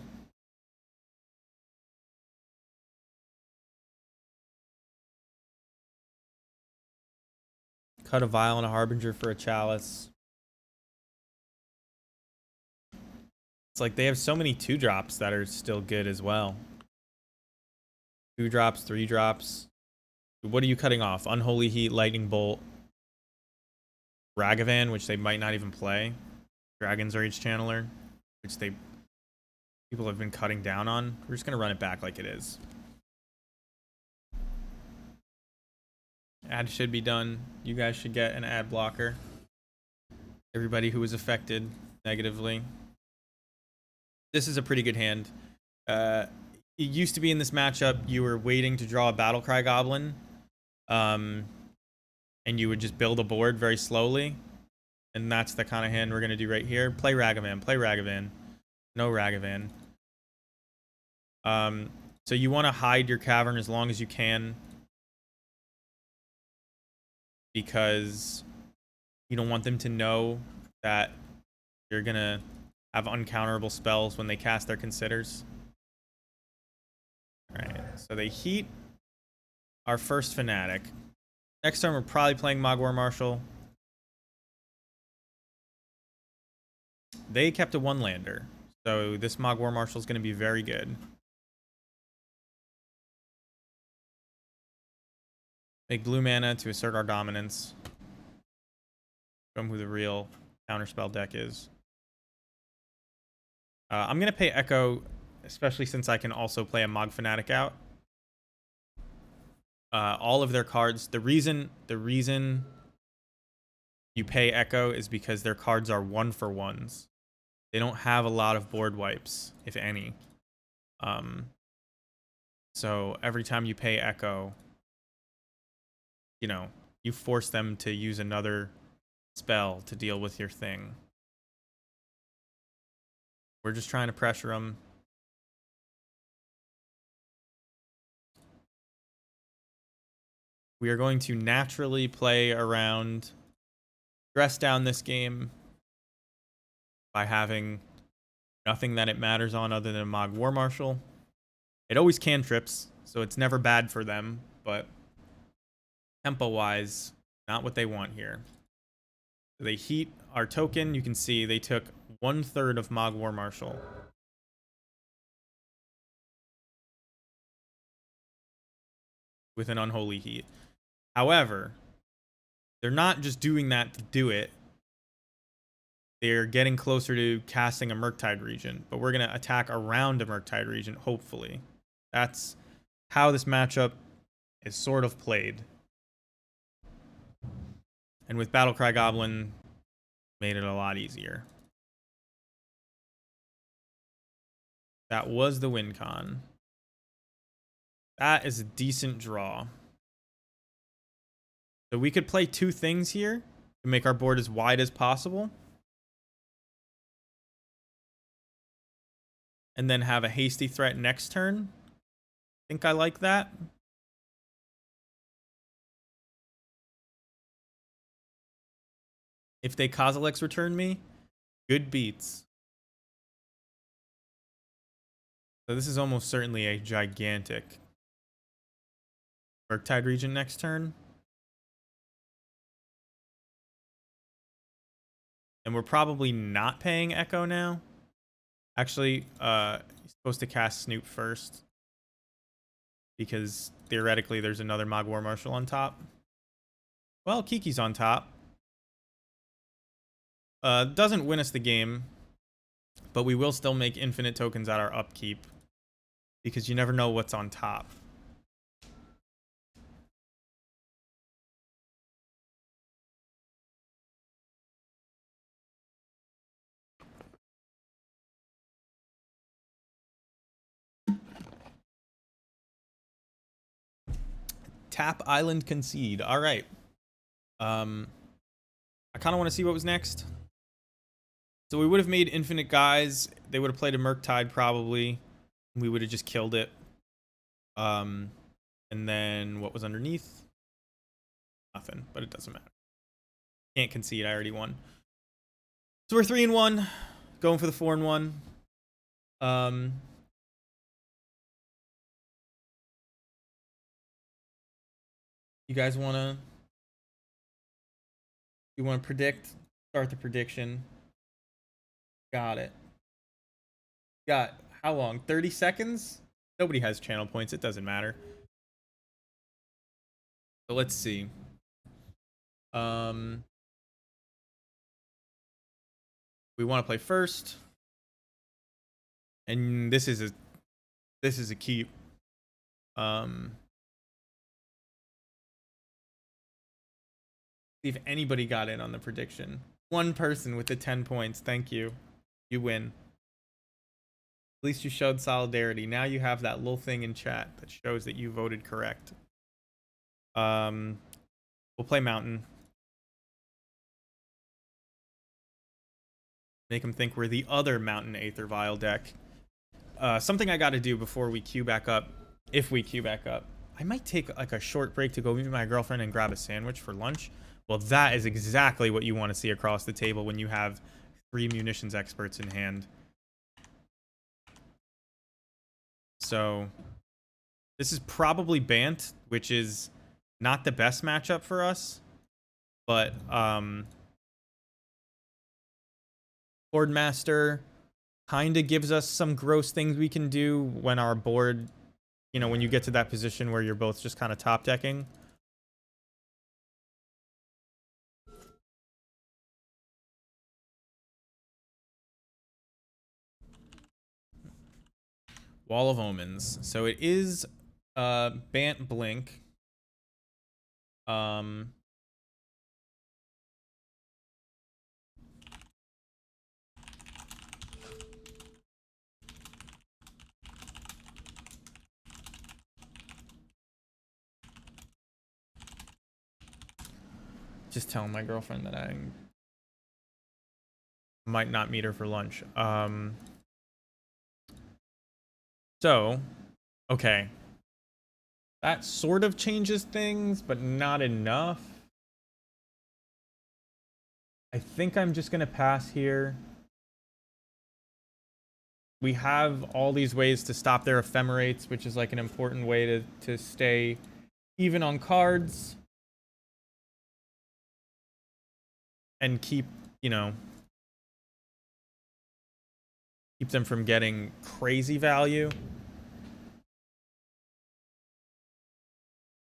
A: Cut a Vial and a Harbinger for a Chalice. It's like they have so many 2-drops that are still good as well. 2-drops, 3-drops. What are you cutting off? Unholy Heat, Lightning Bolt, Ragavan, which they might not even play. Dragon's Rage Channeler, which people have been cutting down on. We're just gonna run it back like it is. Ad should be done. You guys should get an ad blocker. Everybody who was affected negatively. This is a pretty good hand. It used to be in this matchup, you were waiting to draw a Battlecry Goblin. And you would just build a board very slowly. And that's the kind of hand we're going to do right here. Play Ragavan. Play Ragavan. No Ragavan. So you want to hide your cavern as long as you can. because you don't want them to know that you're gonna have uncounterable spells when they cast their considers. Alright, so they heat our first Fanatic. Next turn we're probably playing Mogwar Marshal. They kept a 1-lander, so this Mogwar Marshal is going to be very good. Make blue mana to assert our dominance. Show them who the real counterspell deck is. I'm going to pay Echo, especially since I can also play a Mog Fanatic out. All of their cards, the reason you pay Echo is because their cards are 1-for-1s. They don't have a lot of board wipes, if any. So every time you pay Echo, you know, you force them to use another spell to deal with your thing. We're just trying to pressure them. We are going to naturally play around, dress down this game by having nothing that it matters on other than a Mog War Marshal. It always cantrips, so it's never bad for them, but tempo-wise, not what they want here. They heat our token. You can see they took 1/3 of Mog War Marshal. With an Unholy Heat. However, they're not just doing that to do it. They're getting closer to casting a Murktide Regent, but we're going to attack around a Murktide Regent, hopefully. That's how this matchup is sort of played. And with Battlecry Goblin, made it a lot easier. That was the win con. That is a decent draw. So we could play two things here to make our board as wide as possible. And then have a hasty threat next turn. I think I like that. If they Kozilek's return me, good beats. So this is almost certainly a gigantic Murktide Regent next turn. And we're probably not paying Echo now. Actually, he's supposed to cast Snoop first. Because theoretically there's another Mog War Marshal on top. Well, Kiki's on top. Doesn't win us the game. But we will still make infinite tokens at our upkeep. Because you never know what's on top. Tap Island Concede. All right. I kind of want to see what was next. So we would have made infinite guys. They would have played a Murktide probably. We would have just killed it. And then what was underneath? Nothing, but it doesn't matter. Can't concede. I already won. So we're 3-1. Going for the 4-1. You guys wanna predict? Start the prediction. Got it. Got how long? 30 seconds? Nobody has channel points. It doesn't matter. So let's see. We want to play first. And this is a keep. See if anybody got in on the prediction. One person with the 10 points. Thank you. You win. At least you showed solidarity. Now you have that little thing in chat that shows that you voted correct. We'll play Mountain. Make them think we're the other Mountain Aether Vial deck. Something I got to do before we queue back up, if we queue back up. I might take like a short break to go meet my girlfriend and grab a sandwich for lunch. Well, that is exactly what you want to see across the table when you have 3 munitions experts in hand. So this is probably Bant, which is not the best matchup for us, but Boardmaster kind of gives us some gross things we can do when our board, you know, when you get to that position where you're both just kind of top decking. Wall of Omens. So it is Bant Blink. Just telling my girlfriend that I might not meet her for lunch. So, okay. That sort of changes things, but not enough. I think I'm just going to pass here. We have all these ways to stop their ephemerates, which is like an important way to stay even on cards. And keep, you know, keep them from getting crazy value.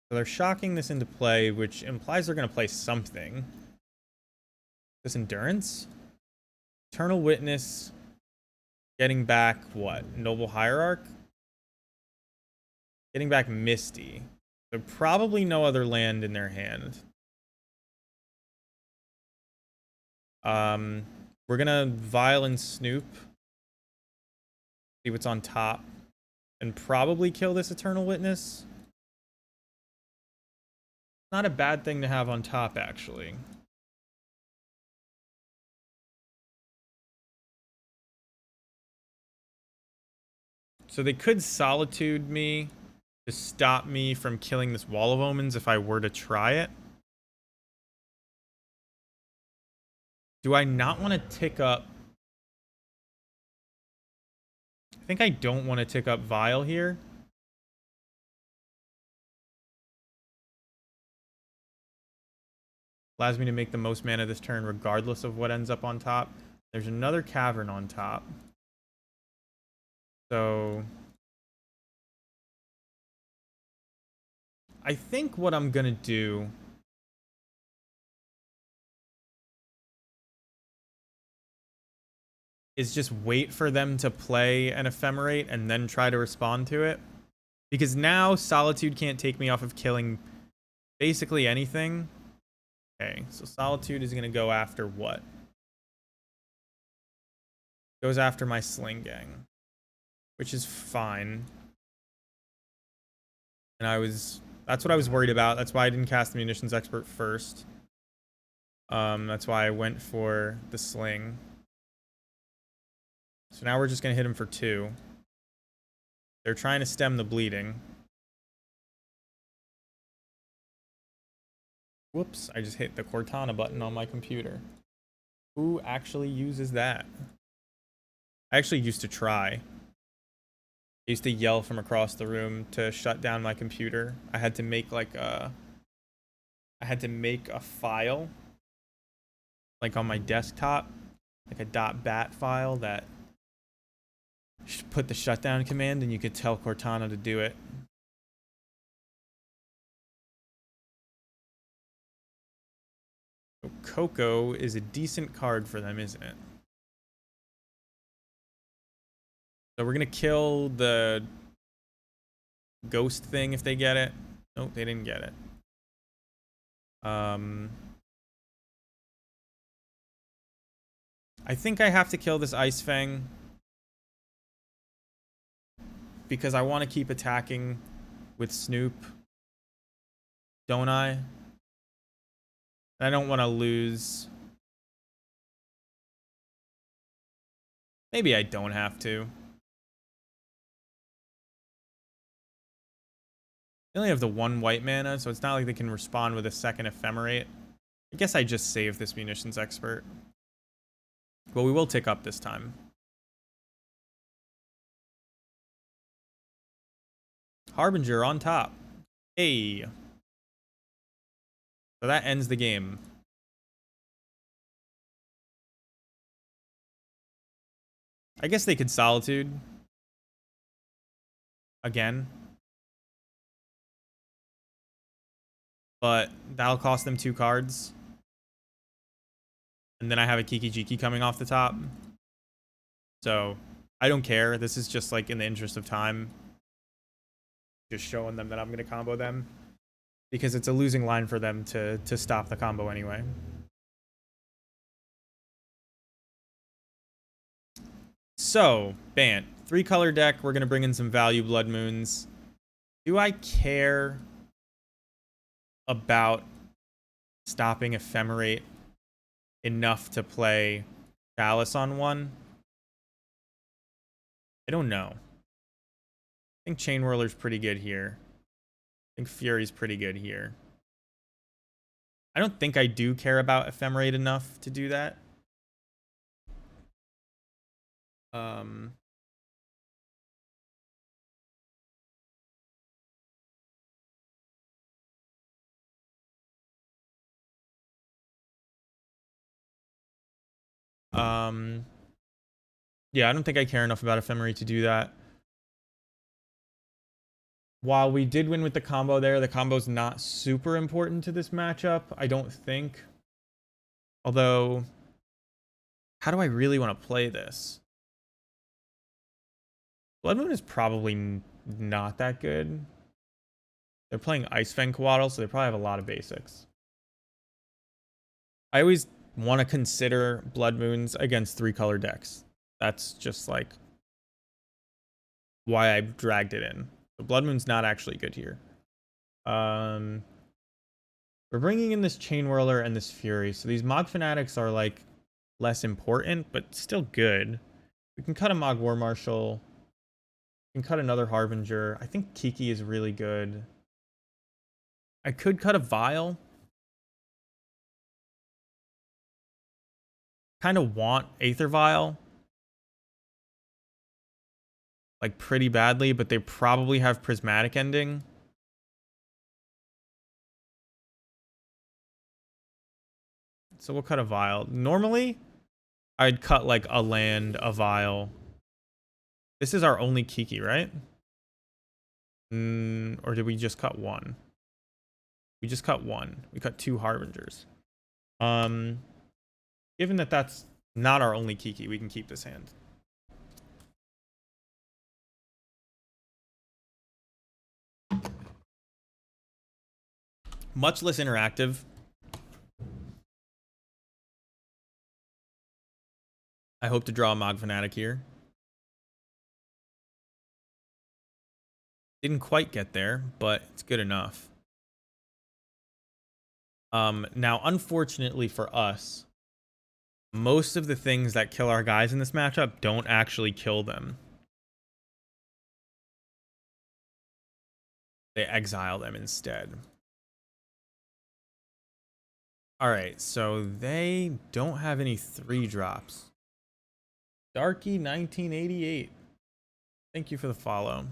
A: So they're shocking this into play, which implies they're going to play something. This Endurance? Eternal Witness. Getting back, what? Noble Hierarch? Getting back Misty. So probably no other land in their hand. We're going to Vial and Snoop. See what's on top. And probably kill this Eternal Witness. Not a bad thing to have on top, actually. So they could Solitude me to stop me from killing this Wall of Omens if I were to try it. Do I not want to tick up? I think I don't want to tick up Vial here. Allows me to make the most mana this turn regardless of what ends up on top. There's another Cavern on top. So I think what I'm going to do is just wait for them to play an Ephemerate and then try to respond to it. Because now Solitude can't take me off of killing basically anything. Okay, so Solitude is going to go after what? Goes after my Sling Gang, which is fine. And that's what I was worried about. That's why I didn't cast the Munitions Expert first. That's why I went for the Sling. So now we're just going to hit him for 2. They're trying to stem the bleeding. Whoops, I just hit the Cortana button on my computer. Who actually uses that? I actually used to try. I used to yell from across the room to shut down my computer. I had to make like a file like on my desktop, like a .bat file that put the shutdown command and you could tell Cortana to do it. So Coco is a decent card for them, isn't it? So we're going to kill the ghost thing if they get it. Nope, they didn't get it. I think I have to kill this Ice Fang because I want to keep attacking with Snoop. Don't I? I don't want to lose. Maybe I don't have to. They only have the 1 white mana, so it's not like they can respond with a second Ephemerate. I guess I just saved this munitions expert. But we will tick up this time. Harbinger on top. Hey. So that ends the game. I guess they could Solitude. Again. But that'll cost them 2 cards. And then I have a Kiki Jiki coming off the top. So I don't care. This is just like in the interest of time. Just showing them that I'm going to combo them. Because it's a losing line for them to stop the combo anyway. So, Bant. 3-color deck. We're going to bring in some value Blood Moons. Do I care about stopping Ephemerate enough to play Chalice on one? I don't know. I think Chain Whirler's pretty good here. I think Fury's pretty good here. I don't think I do care about Ephemerate enough to do that. Yeah, I don't think I care enough about Ephemerate to do that. While we did win with the combo there, the combo's not super important to this matchup, I don't think. Although, how do I really want to play this? Blood Moon is probably not that good. They're playing Ice Fang Coatl, so they probably have a lot of basics. I always want to consider Blood Moons against 3-color decks. That's just like why I dragged it in. The Blood Moon's not actually good here. We're bringing in this Chain Whirler and this Fury. So these Mog Fanatics are like less important, but still good. We can cut a Mog War Marshal. We can cut another Harbinger. I think Kiki is really good. I could cut a Vial. Kind of want Aether Vial. Like pretty badly, but they probably have Prismatic Ending. So we'll cut a Vial. Normally, I'd cut like a land, a Vial. This is our only Kiki, right? Or did we just cut one? We just cut one. We cut 2 Harbingers. Given that that's not our only Kiki, we can keep this hand. Much less interactive. I hope to draw a Mog Fanatic here. Didn't quite get there, but it's good enough. Now, unfortunately for us, most of the things that kill our guys in this matchup don't actually kill them. They exile them instead. Alright, so they don't have any 3-drops. Darky 1988. Thank you for the follow.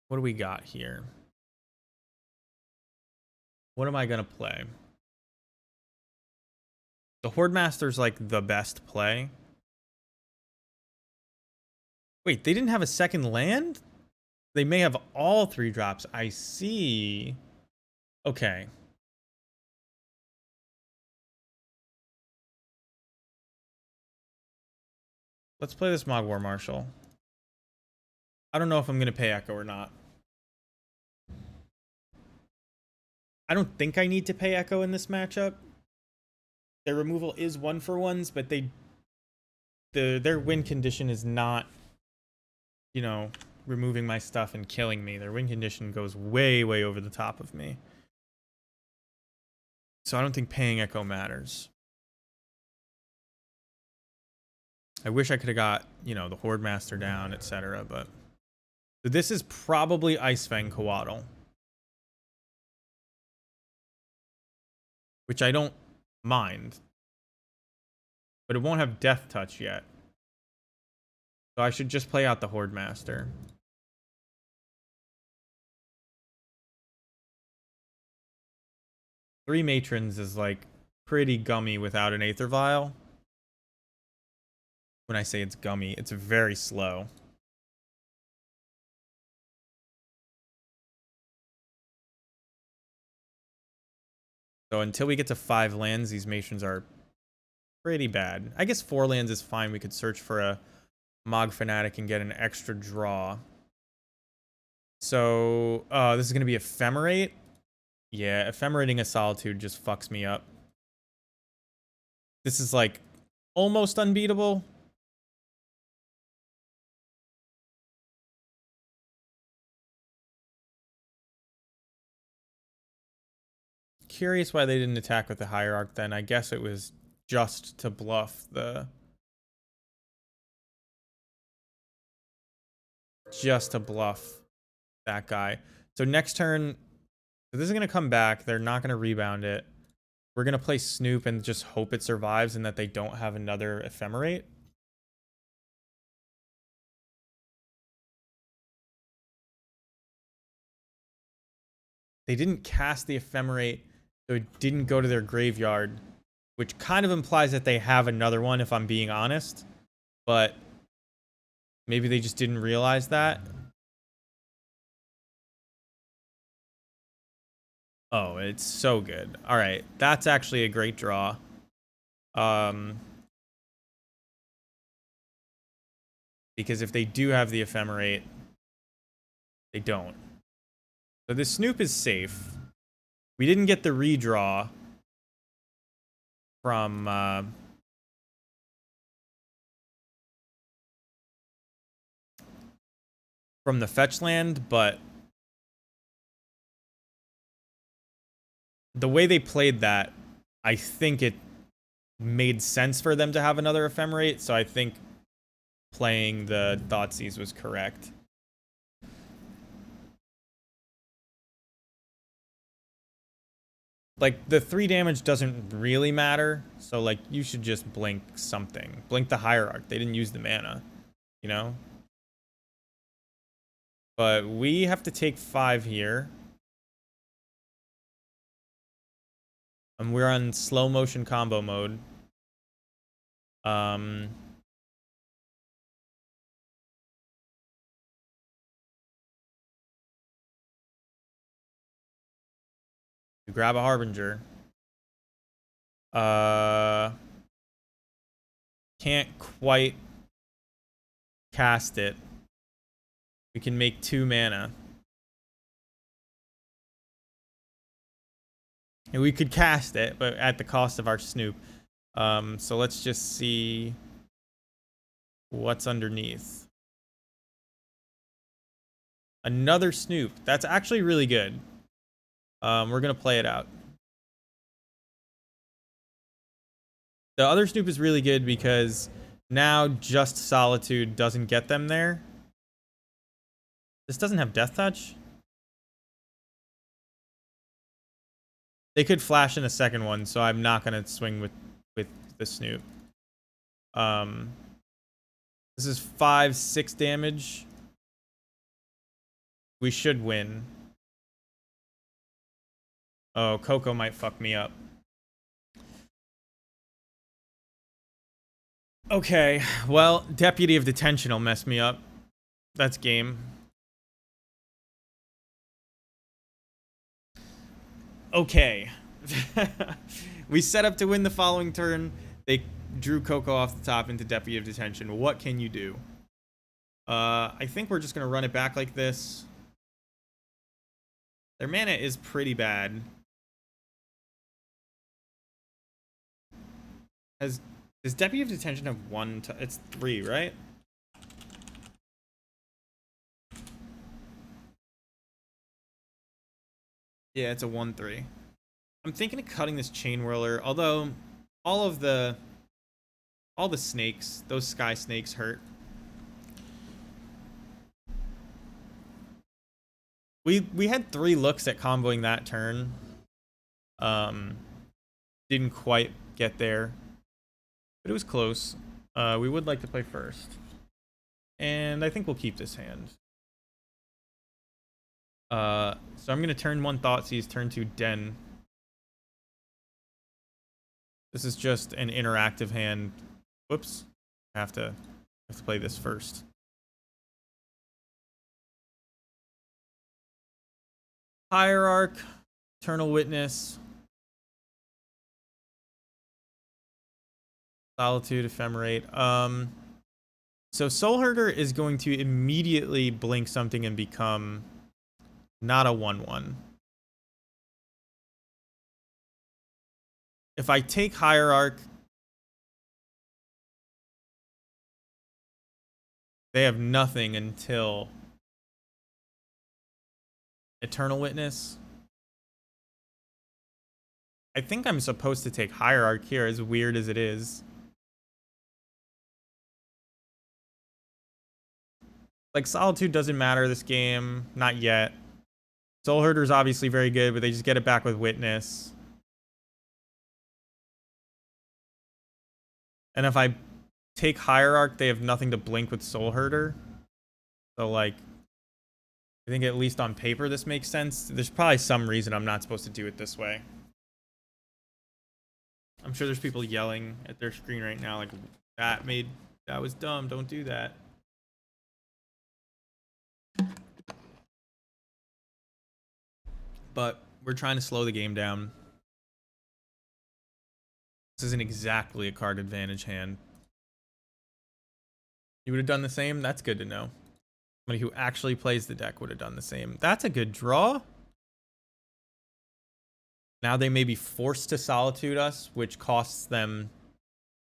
A: What do we got here? What am I going to play? The Horde Master's like the best play. Wait, they didn't have a second land? They may have all 3-drops. I see. Okay. Let's play this Mog War Marshal. I don't know if I'm going to pay Echo or not. I don't think I need to pay Echo in this matchup. Their removal is 1-for-1s, but their win condition is not, you know, removing my stuff and killing me. Their win condition goes way, way over the top of me. So I don't think paying Echo matters. I wish I could have got, you know, the Horde Master down, etc. But so this is probably Ice Fang Coatl, which I don't mind, but it won't have Death Touch yet. So I should just play out the Horde Master. Three Matrons is like pretty gummy without an Aether Vial. When I say it's gummy, it's very slow. So until we get to 5 lands, these Matrons are pretty bad. I guess 4 lands is fine. We could search for a Mog Fanatic and get an extra draw. So, this is going to be Ephemerate. Yeah, Ephemerating a Solitude just fucks me up. This is like almost unbeatable. Curious why they didn't attack with the Hierarch then. I guess it was just to bluff the... Just to bluff that guy. So next turn, this is going to come back. They're not going to rebound it. We're going to play Snoop and just hope it survives and that they don't have another Ephemerate. They didn't cast the Ephemerate, so it didn't go to their graveyard, which kind of implies that they have another one, if I'm being honest. But maybe they just didn't realize that. Oh, it's so good. All right, that's actually a great draw. Because if they do have the Ephemerate, they don't. So this Snoop is safe. We didn't get the redraw from the fetch land, but the way they played that, I think it made sense for them to have another Ephemerate, so I think playing the Thoughtseize was correct. Like, the 3 damage doesn't really matter, so, like, you should just blink something. Blink the Hierarch. They didn't use the mana, you know? But we have to take 5 here. And we're on slow motion combo mode. You grab a Harbinger. Can't quite cast it. We can make 2 mana. And we could cast it, but at the cost of our Snoop. So let's just see what's underneath. Another Snoop. That's actually really good. We're going to play it out. The other Snoop is really good because now just Solitude doesn't get them there. This doesn't have Death Touch. They could flash in a second one, so I'm not going to swing with the Snoop. This is 5-6 damage. We should win. Oh, Coco might fuck me up. Okay, well, Deputy of Detention will mess me up. That's game. Okay. We set up to win the following turn. They drew Coco off the top into Deputy of Detention. What can you do? I think we're just going to run it back like this. Their mana is pretty bad. Does Deputy of Detention have 1? It's 3, right? Yeah, it's a 1/3. I'm thinking of cutting this Chain Whirler, although all of the All the snakes, those sky snakes hurt. We had 3 looks at comboing that turn. Didn't quite get there, but it was close. We would like to play first, and I think we'll keep this hand. So I'm gonna turn 1 Thoughtseize, turn 2 Den. This is just an interactive hand. Whoops, I have to play this first. Hierarch, Eternal Witness, Solitude, Ephemerate. So Soul Herder is going to immediately blink something and become not a 1/1. If I take Hierarch, they have nothing until Eternal Witness. I think I'm supposed to take Hierarch here, as weird as it is. Like, Solitude doesn't matter this game. Not yet. Soul Herder's obviously very good, but they just get it back with Witness. And if I take Hierarch, they have nothing to blink with Soul Herder. So, like, I think at least on paper this makes sense. There's probably some reason I'm not supposed to do it this way. I'm sure there's people yelling at their screen right now like, that was dumb, don't do that. But we're trying to slow the game down. This isn't exactly a card advantage hand. You would have done the same? That's good to know. Somebody who actually plays the deck would have done the same. That's a good draw. Now they may be forced to Solitude us, which costs them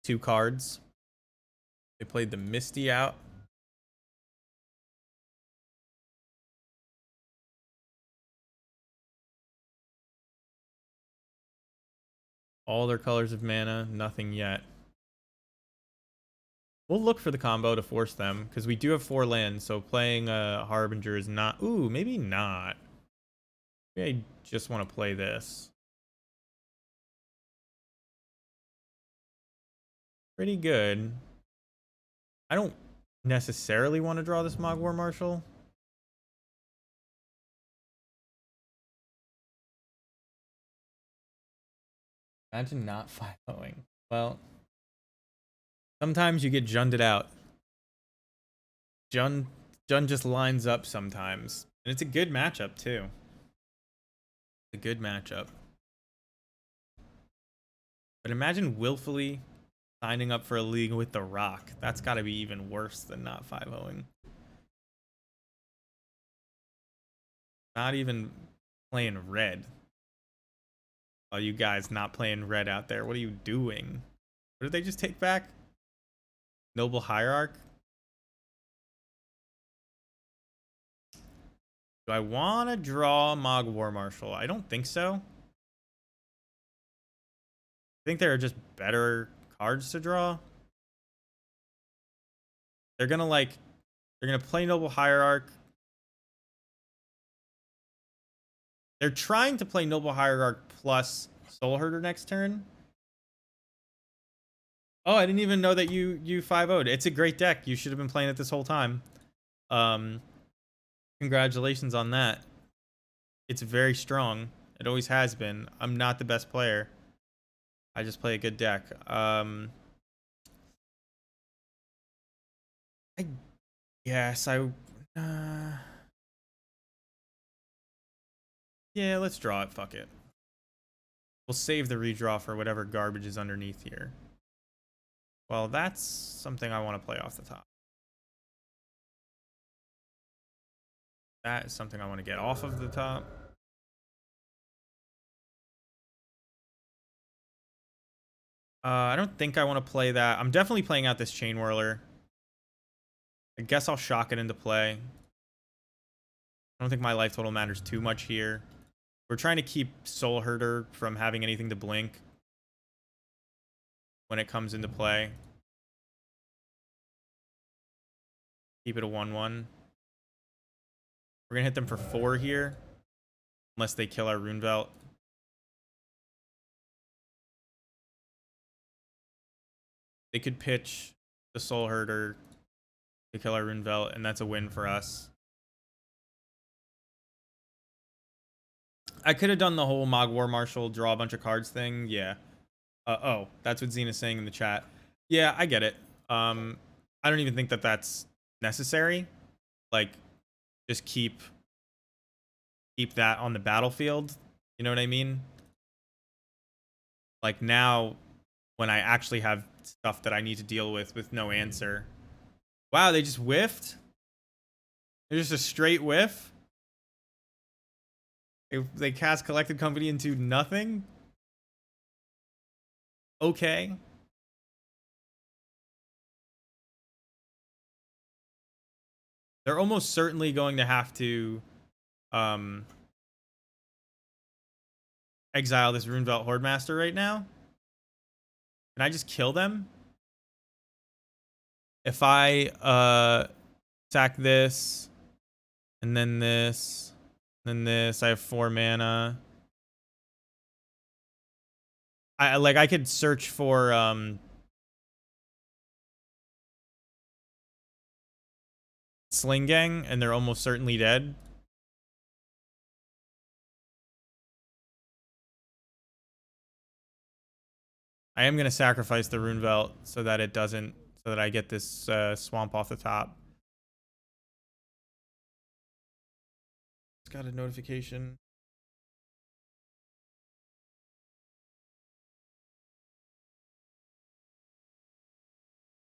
A: 2 cards. They played the Misty out. All their colors of mana, nothing yet. We'll look for the combo to force them, because we do have 4 lands, so playing a Harbinger is not... Ooh, maybe not. Maybe I just want to play this. Pretty good. I don't necessarily want to draw this Mogwar Marshal. Imagine not 5-0ing. Well, sometimes you get Junned out. Jund just lines up sometimes. And it's a good matchup, too. It's a good matchup. But imagine willfully signing up for a league with the Rock. That's got to be even worse than not 5-0ing. Not even playing red. Oh, you guys not playing red out there. What are you doing? What did they just take back? Noble Hierarch? Do I want to draw Mogwar Marshal? I don't think so. I think there are just better cards to draw. They're gonna play Noble Hierarch. They're trying to play Noble Hierarch plus Soul Herder next turn. Oh, I didn't even know that you 5-0'd. It's a great deck. You should have been playing it this whole time. Congratulations on that. It's very strong. It always has been. I'm not the best player. I just play a good deck. I guess yeah, let's draw it. Fuck it. We'll save the redraw for whatever garbage is underneath here. Well, that's something I want to play off the top. That is something I want to get off of the top. I don't think I want to play that. I'm definitely playing out this Chain Whirler. I guess I'll shock it into play. I don't think my life total matters too much here. We're trying to keep Soul Herder from having anything to blink when it comes into play. Keep it a 1/1. We're gonna hit them for 4 here, unless they kill our Runevelt. They could pitch the Soul Herder to kill our Runevelt, and that's a win for us. I could have done the whole Mog War Marshal draw a bunch of cards thing. Yeah. Oh, that's what Zena's saying in the chat. Yeah, I get it. I don't even think that that's necessary. Like, just keep that on the battlefield. You know what I mean? Like, now, when I actually have stuff that I need to deal with no answer. Wow, they just whiffed? They're just a straight whiff? They cast Collected Company into nothing? Okay. They're almost certainly going to have to exile this Runevelt Hordemaster right now. Can I just kill them? If I sack this, and then this, then this, I have 4 mana. I could search for Sling Gang, and they're almost certainly dead. I am gonna sacrifice the Runevelt so that it doesn't, so that I get this swamp off the top. It's got a notification.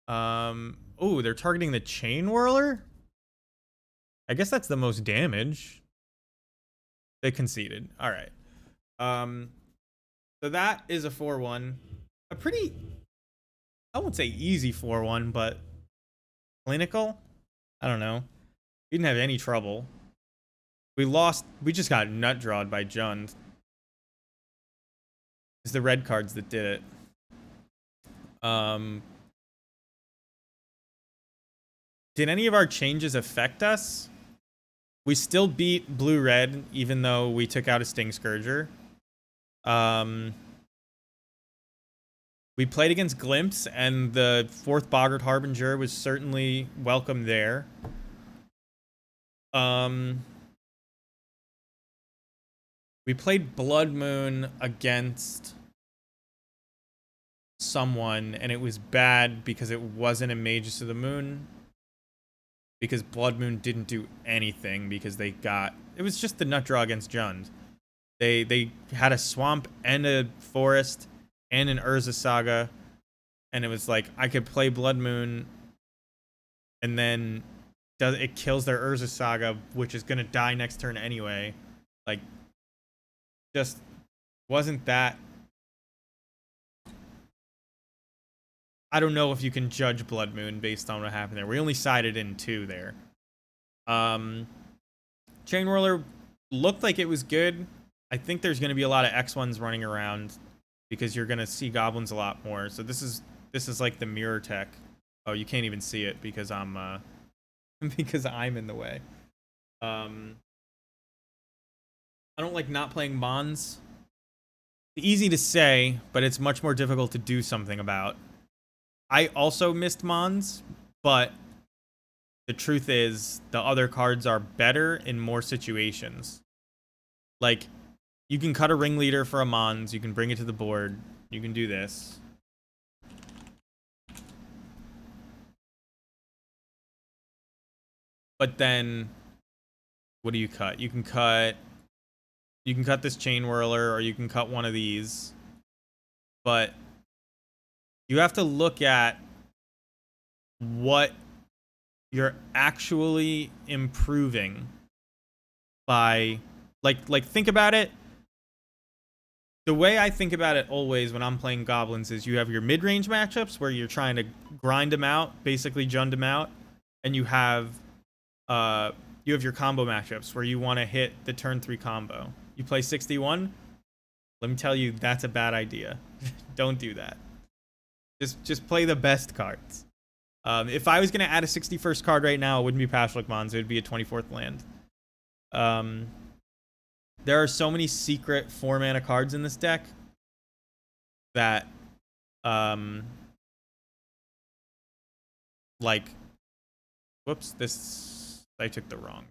A: Oh, they're targeting the Chain Whirler? I guess that's the most damage. They conceded. All right. So that is a 4/1. A pretty, I won't say easy 4/1, but clinical? I don't know. We didn't have any trouble. We just got nut drawed by Jund. It's the red cards that did it. Did any of our changes affect us? We still beat blue-red, even though we took out a Sting Scourger. We played against Glimpse, and the 4th Boggart Harbinger was certainly welcome there. We played Blood Moon against someone, and it was bad because it wasn't a Magus of the Moon. Because Blood Moon didn't do anything because they got... It was just the nut draw against Jund. They had a swamp and a forest and an Urza Saga, and it was like, I could play Blood Moon, and then it kills their Urza Saga, which is going to die next turn anyway. Like, just wasn't that... I don't know if you can judge Blood Moon based on what happened there. We only sided in 2 there. Chain Whirler looked like it was good. I think there's going to be a lot of X1s running around because you're going to see goblins a lot more. So this is like the mirror tech. Oh, you can't even see it because I'm because I'm in the way. I don't like not playing Mons. Easy to say, but it's much more difficult to do something about. I also missed Mons, but the truth is the other cards are better in more situations. Like, you can cut a ringleader for a Mons, you can bring it to the board, you can do this. But then, what do you cut? You can cut this Chain Whirler, or you can cut one of these. But you have to look at what you're actually improving by, like think about it. The way I think about it always when I'm playing goblins is you have your mid-range matchups where you're trying to grind them out, basically Jund them out, and you have your combo matchups where you want to hit the turn 3 combo. You play 61. Let me tell you, that's a bad idea. Don't do that. Just play the best cards. If I was going to add a 61st card right now, it wouldn't be Pashlik Mons. It would be a 24th land. There are so many secret 4-mana cards in this deck that, like, whoops, I took the wrong.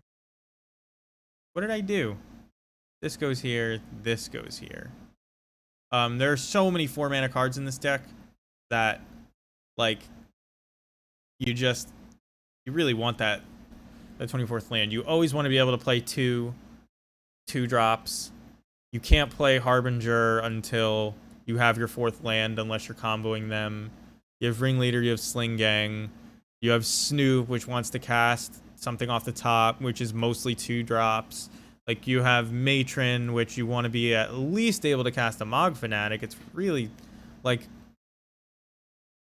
A: What did I do? This goes here, this goes here. There are so many 4-mana cards in this deck that, like, you really want that 24th land. You always want to be able to play two drops. You can't play Harbinger until you have your 4th land unless you're comboing them. You have Ringleader, you have Sling Gang, you have Snoop, which wants to cast something off the top, which is mostly 2 drops. Like, you have Matron, which you want to be at least able to cast a Mog Fanatic. It's really, like,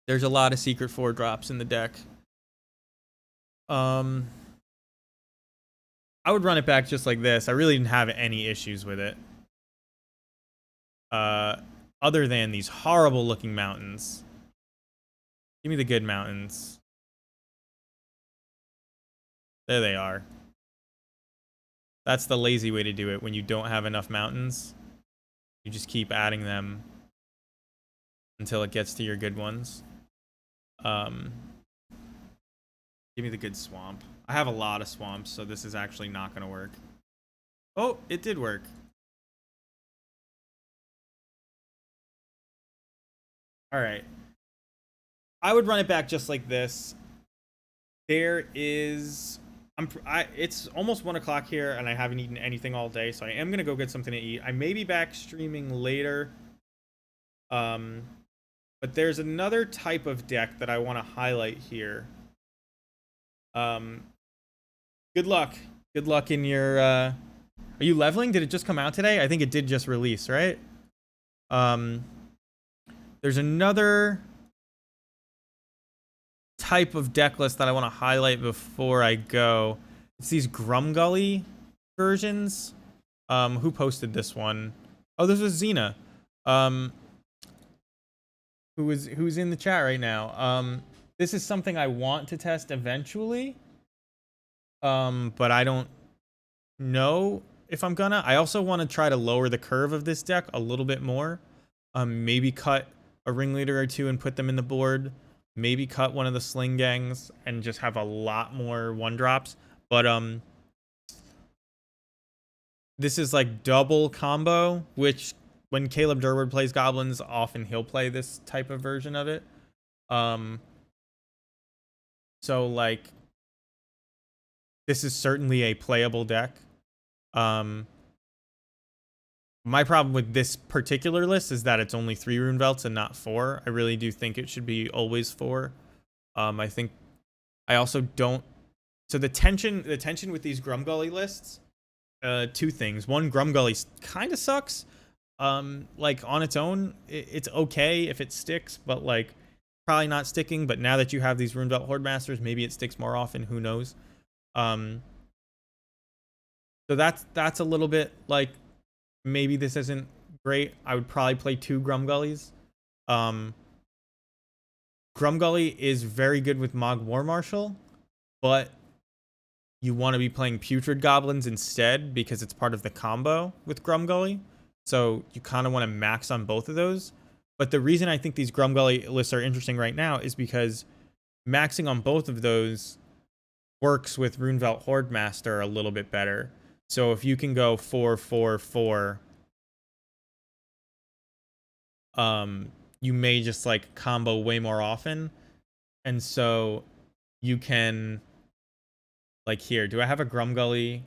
A: there's a lot of secret 4 drops in the deck. I would run it back just like this. I really didn't have any issues with it. Other than these horrible looking mountains. Give me the good mountains. There they are. That's the lazy way to do it when you don't have enough mountains. You just keep adding them until it gets to your good ones. Give me the good swamp. I have a lot of swamps, so this is actually not going to work. Oh, it did work. All right. I would run it back just like this. There is... it's almost 1 o'clock here, and I haven't eaten anything all day, so I am going to go get something to eat. I may be back streaming later. But there's another type of deck that I want to highlight here. Good luck. Good luck in your... Are you leveling? Did it just come out today? I think it did just release, right? There's another type of deck list that I want to highlight before I go. It's these Grumgully versions. Who posted this one? Oh, this was Xena. Who's in the chat right now. This is something I want to test eventually. But I don't know if I'm gonna. I also want to try to lower the curve of this deck a little bit more. Maybe cut a Ringleader or 2 and put them in the board. Maybe cut one of the Sling Gangs and just have a lot more 1-drops. But this is like double combo, which when Caleb Durward plays Goblins, often he'll play this type of version of it. So like, this is certainly a playable deck. My problem with this particular list is that it's only 3 Rune Velts and not 4. I really do think it should be always 4. I also don't... So the tension with these Grumgully lists, 2 things. One, Grumgully kind of sucks. Like, on its own, it's okay if it sticks, but, like, probably not sticking. But now that you have these Runebelt Horde Masters, maybe it sticks more often. Who knows? So that's a little bit, like, maybe this isn't great. I would probably play 2 Grumgullys. Grumgully is very good with Mog War Marshal, but you want to be playing Putrid Goblins instead because it's part of the combo with Grumgully. So you kind of want to max on both of those. But the reason I think these Grumgully lists are interesting right now is because maxing on both of those works with Runevelt Horde Master a little bit better. So if you can go 4-4-4, you may just like combo way more often. And so you can, like, here, do I have a Grumgully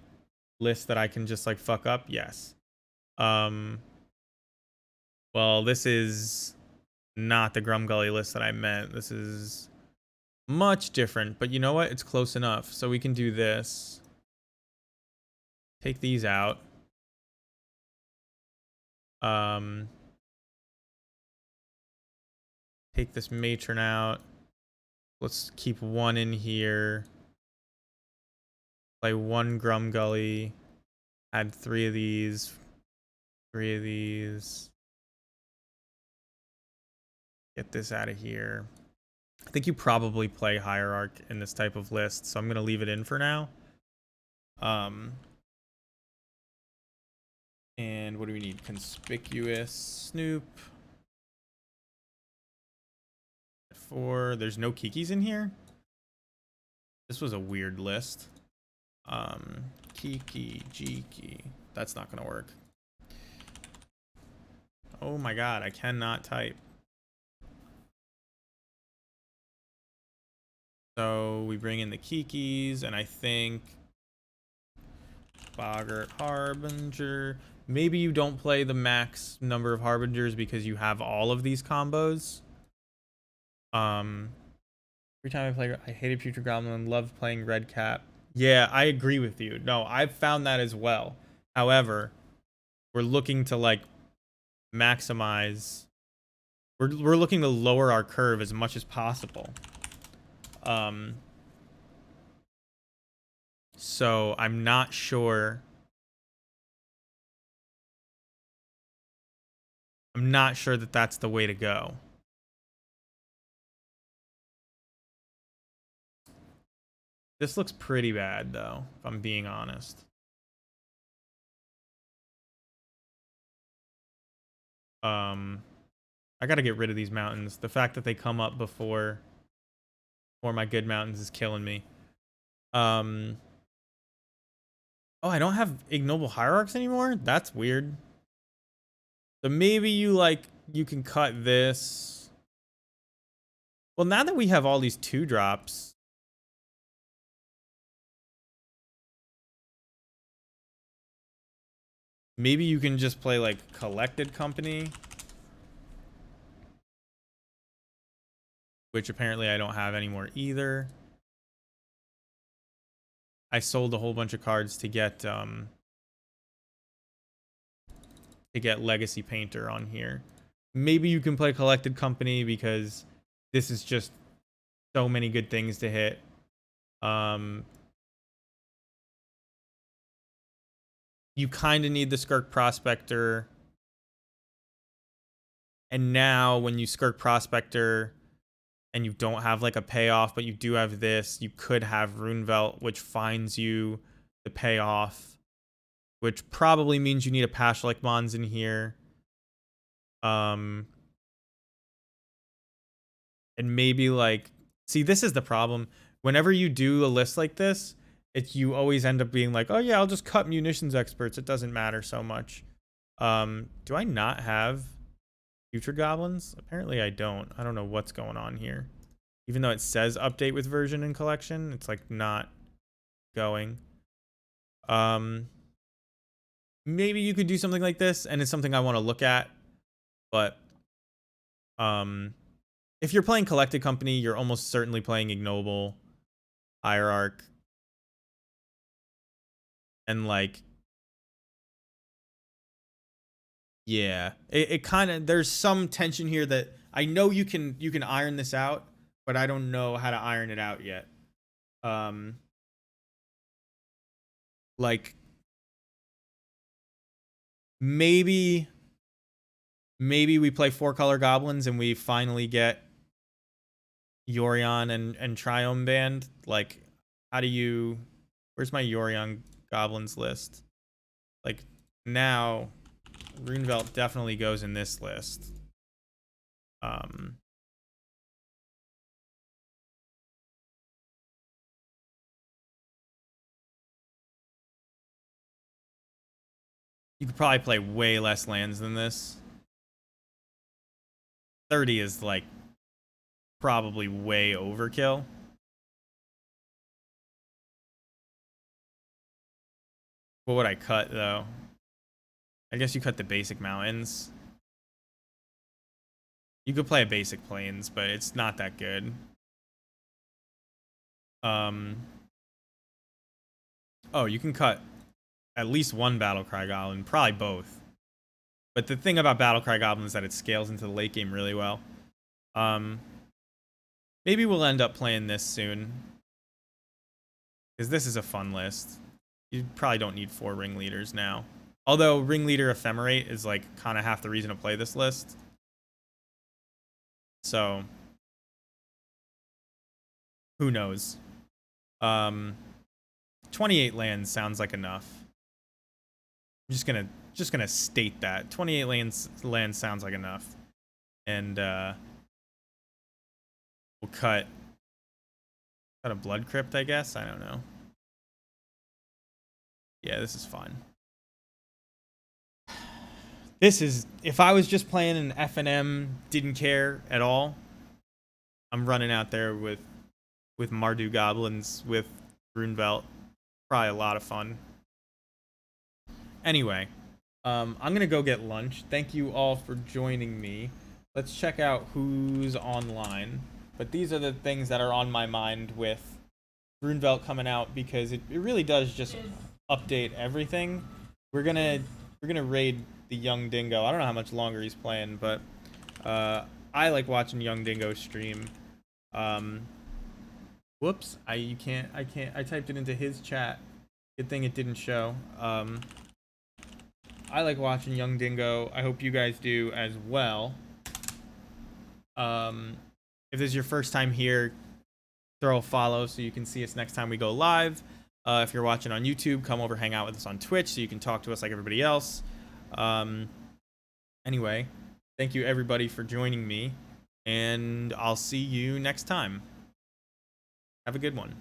A: list that I can just like fuck up? Yes. Well, this is not the Grumgully list that I meant. This is much different, but you know what? It's close enough. So we can do this. Take these out. Take this Matron out. Let's keep 1 in here. Play 1 Grumgully. Add 3 of these. 3 of these. Get this out of here. I think you probably play Hierarch in this type of list, so I'm going to leave it in for now. And what do we need? Conspicuous Snoop. 4. There's no Kikis in here? This was a weird list. Kiki, Jiki. That's not going to work. Oh my god, I cannot type. So we bring in the Kikis, and I think Boggart, Harbinger. Maybe you don't play the max number of Harbingers because you have all of these combos. Every time I play, I hated Future Goblin and loved playing Red Cap. Yeah, I agree with you. No, I've found that as well. However, we're looking to like maximize. We're looking to lower our curve as much as possible. So I'm not sure. I'm not sure that that's the way to go. This looks pretty bad, though, if I'm being honest. I gotta get rid of these mountains. The fact that they come up before my good mountains is killing me. Oh, I don't have ignoble hierarchs anymore? That's weird. So maybe you can cut this. Well, now that we have all these 2-drops, maybe you can just play like Collected Company, which apparently I don't have anymore either. I sold a whole bunch of cards to get Legacy Painter on here. Maybe you can play Collected Company because this is just so many good things to hit. You kind of need the Skirk Prospector. And now when you Skirk Prospector and you don't have like a payoff, but you do have this, you could have Runevelt, which finds you the payoff, which probably means you need a Pashlike Mons in here. And maybe like, see, this is the problem. Whenever you do a list like this, you always end up being like, oh yeah, I'll just cut munitions experts. It doesn't matter so much. Do I not have future goblins? Apparently I don't. I don't know what's going on here. Even though it says update with version and collection, it's like not going. Maybe you could do something like this, and it's something I want to look at. But if you're playing Collected Company, you're almost certainly playing Ignoble, Hierarch, and like, yeah, it kind of, there's some tension here that I know you can iron this out, but I don't know how to iron it out yet. Like maybe we play 4-color goblins and we finally get Yorion and Triome banned. Like, how do you? Where's my Yorion goblins list? Like now, Runevelt definitely goes in this list. You could probably play way less lands than this. 30 is like probably way overkill. What would I cut though? I guess you cut the basic mountains. You could play a basic plains, but it's not that good. Oh, you can cut at least one Battlecry Goblin, probably both. But the thing about Battlecry Goblin is that it scales into the late game really well. Maybe we'll end up playing this soon, because this is a fun list. You probably don't need 4 ringleaders now. Although Ringleader Ephemerate is like kind of half the reason to play this list. So Who knows? 28 lands sounds like enough. I'm just gonna state that 28 lands sounds like enough, and we'll cut a blood crypt, I guess. I don't know. Yeah, this is fine. This is, if I was just playing an F&M, didn't care at all, I'm running out there with Mardu goblins with Runebelt. Probably a lot of fun. Anyway, I'm gonna go get lunch. Thank you all for joining me. Let's check out who's online. But these are the things that are on my mind with Runebelt coming out, because it really does just update everything. We're gonna raid the Young Dingo. I don't know how much longer he's playing, but I like watching Young Dingo stream. Whoops, I typed it into his chat. Good thing it didn't show. I like watching Young Dingo. I hope you guys do as well. If this is your first time here, throw a follow so you can see us next time we go live. If you're watching on YouTube, come over, hang out with us on Twitch so you can talk to us like everybody else. Anyway, thank you everybody for joining me, and I'll see you next time. Have a good one.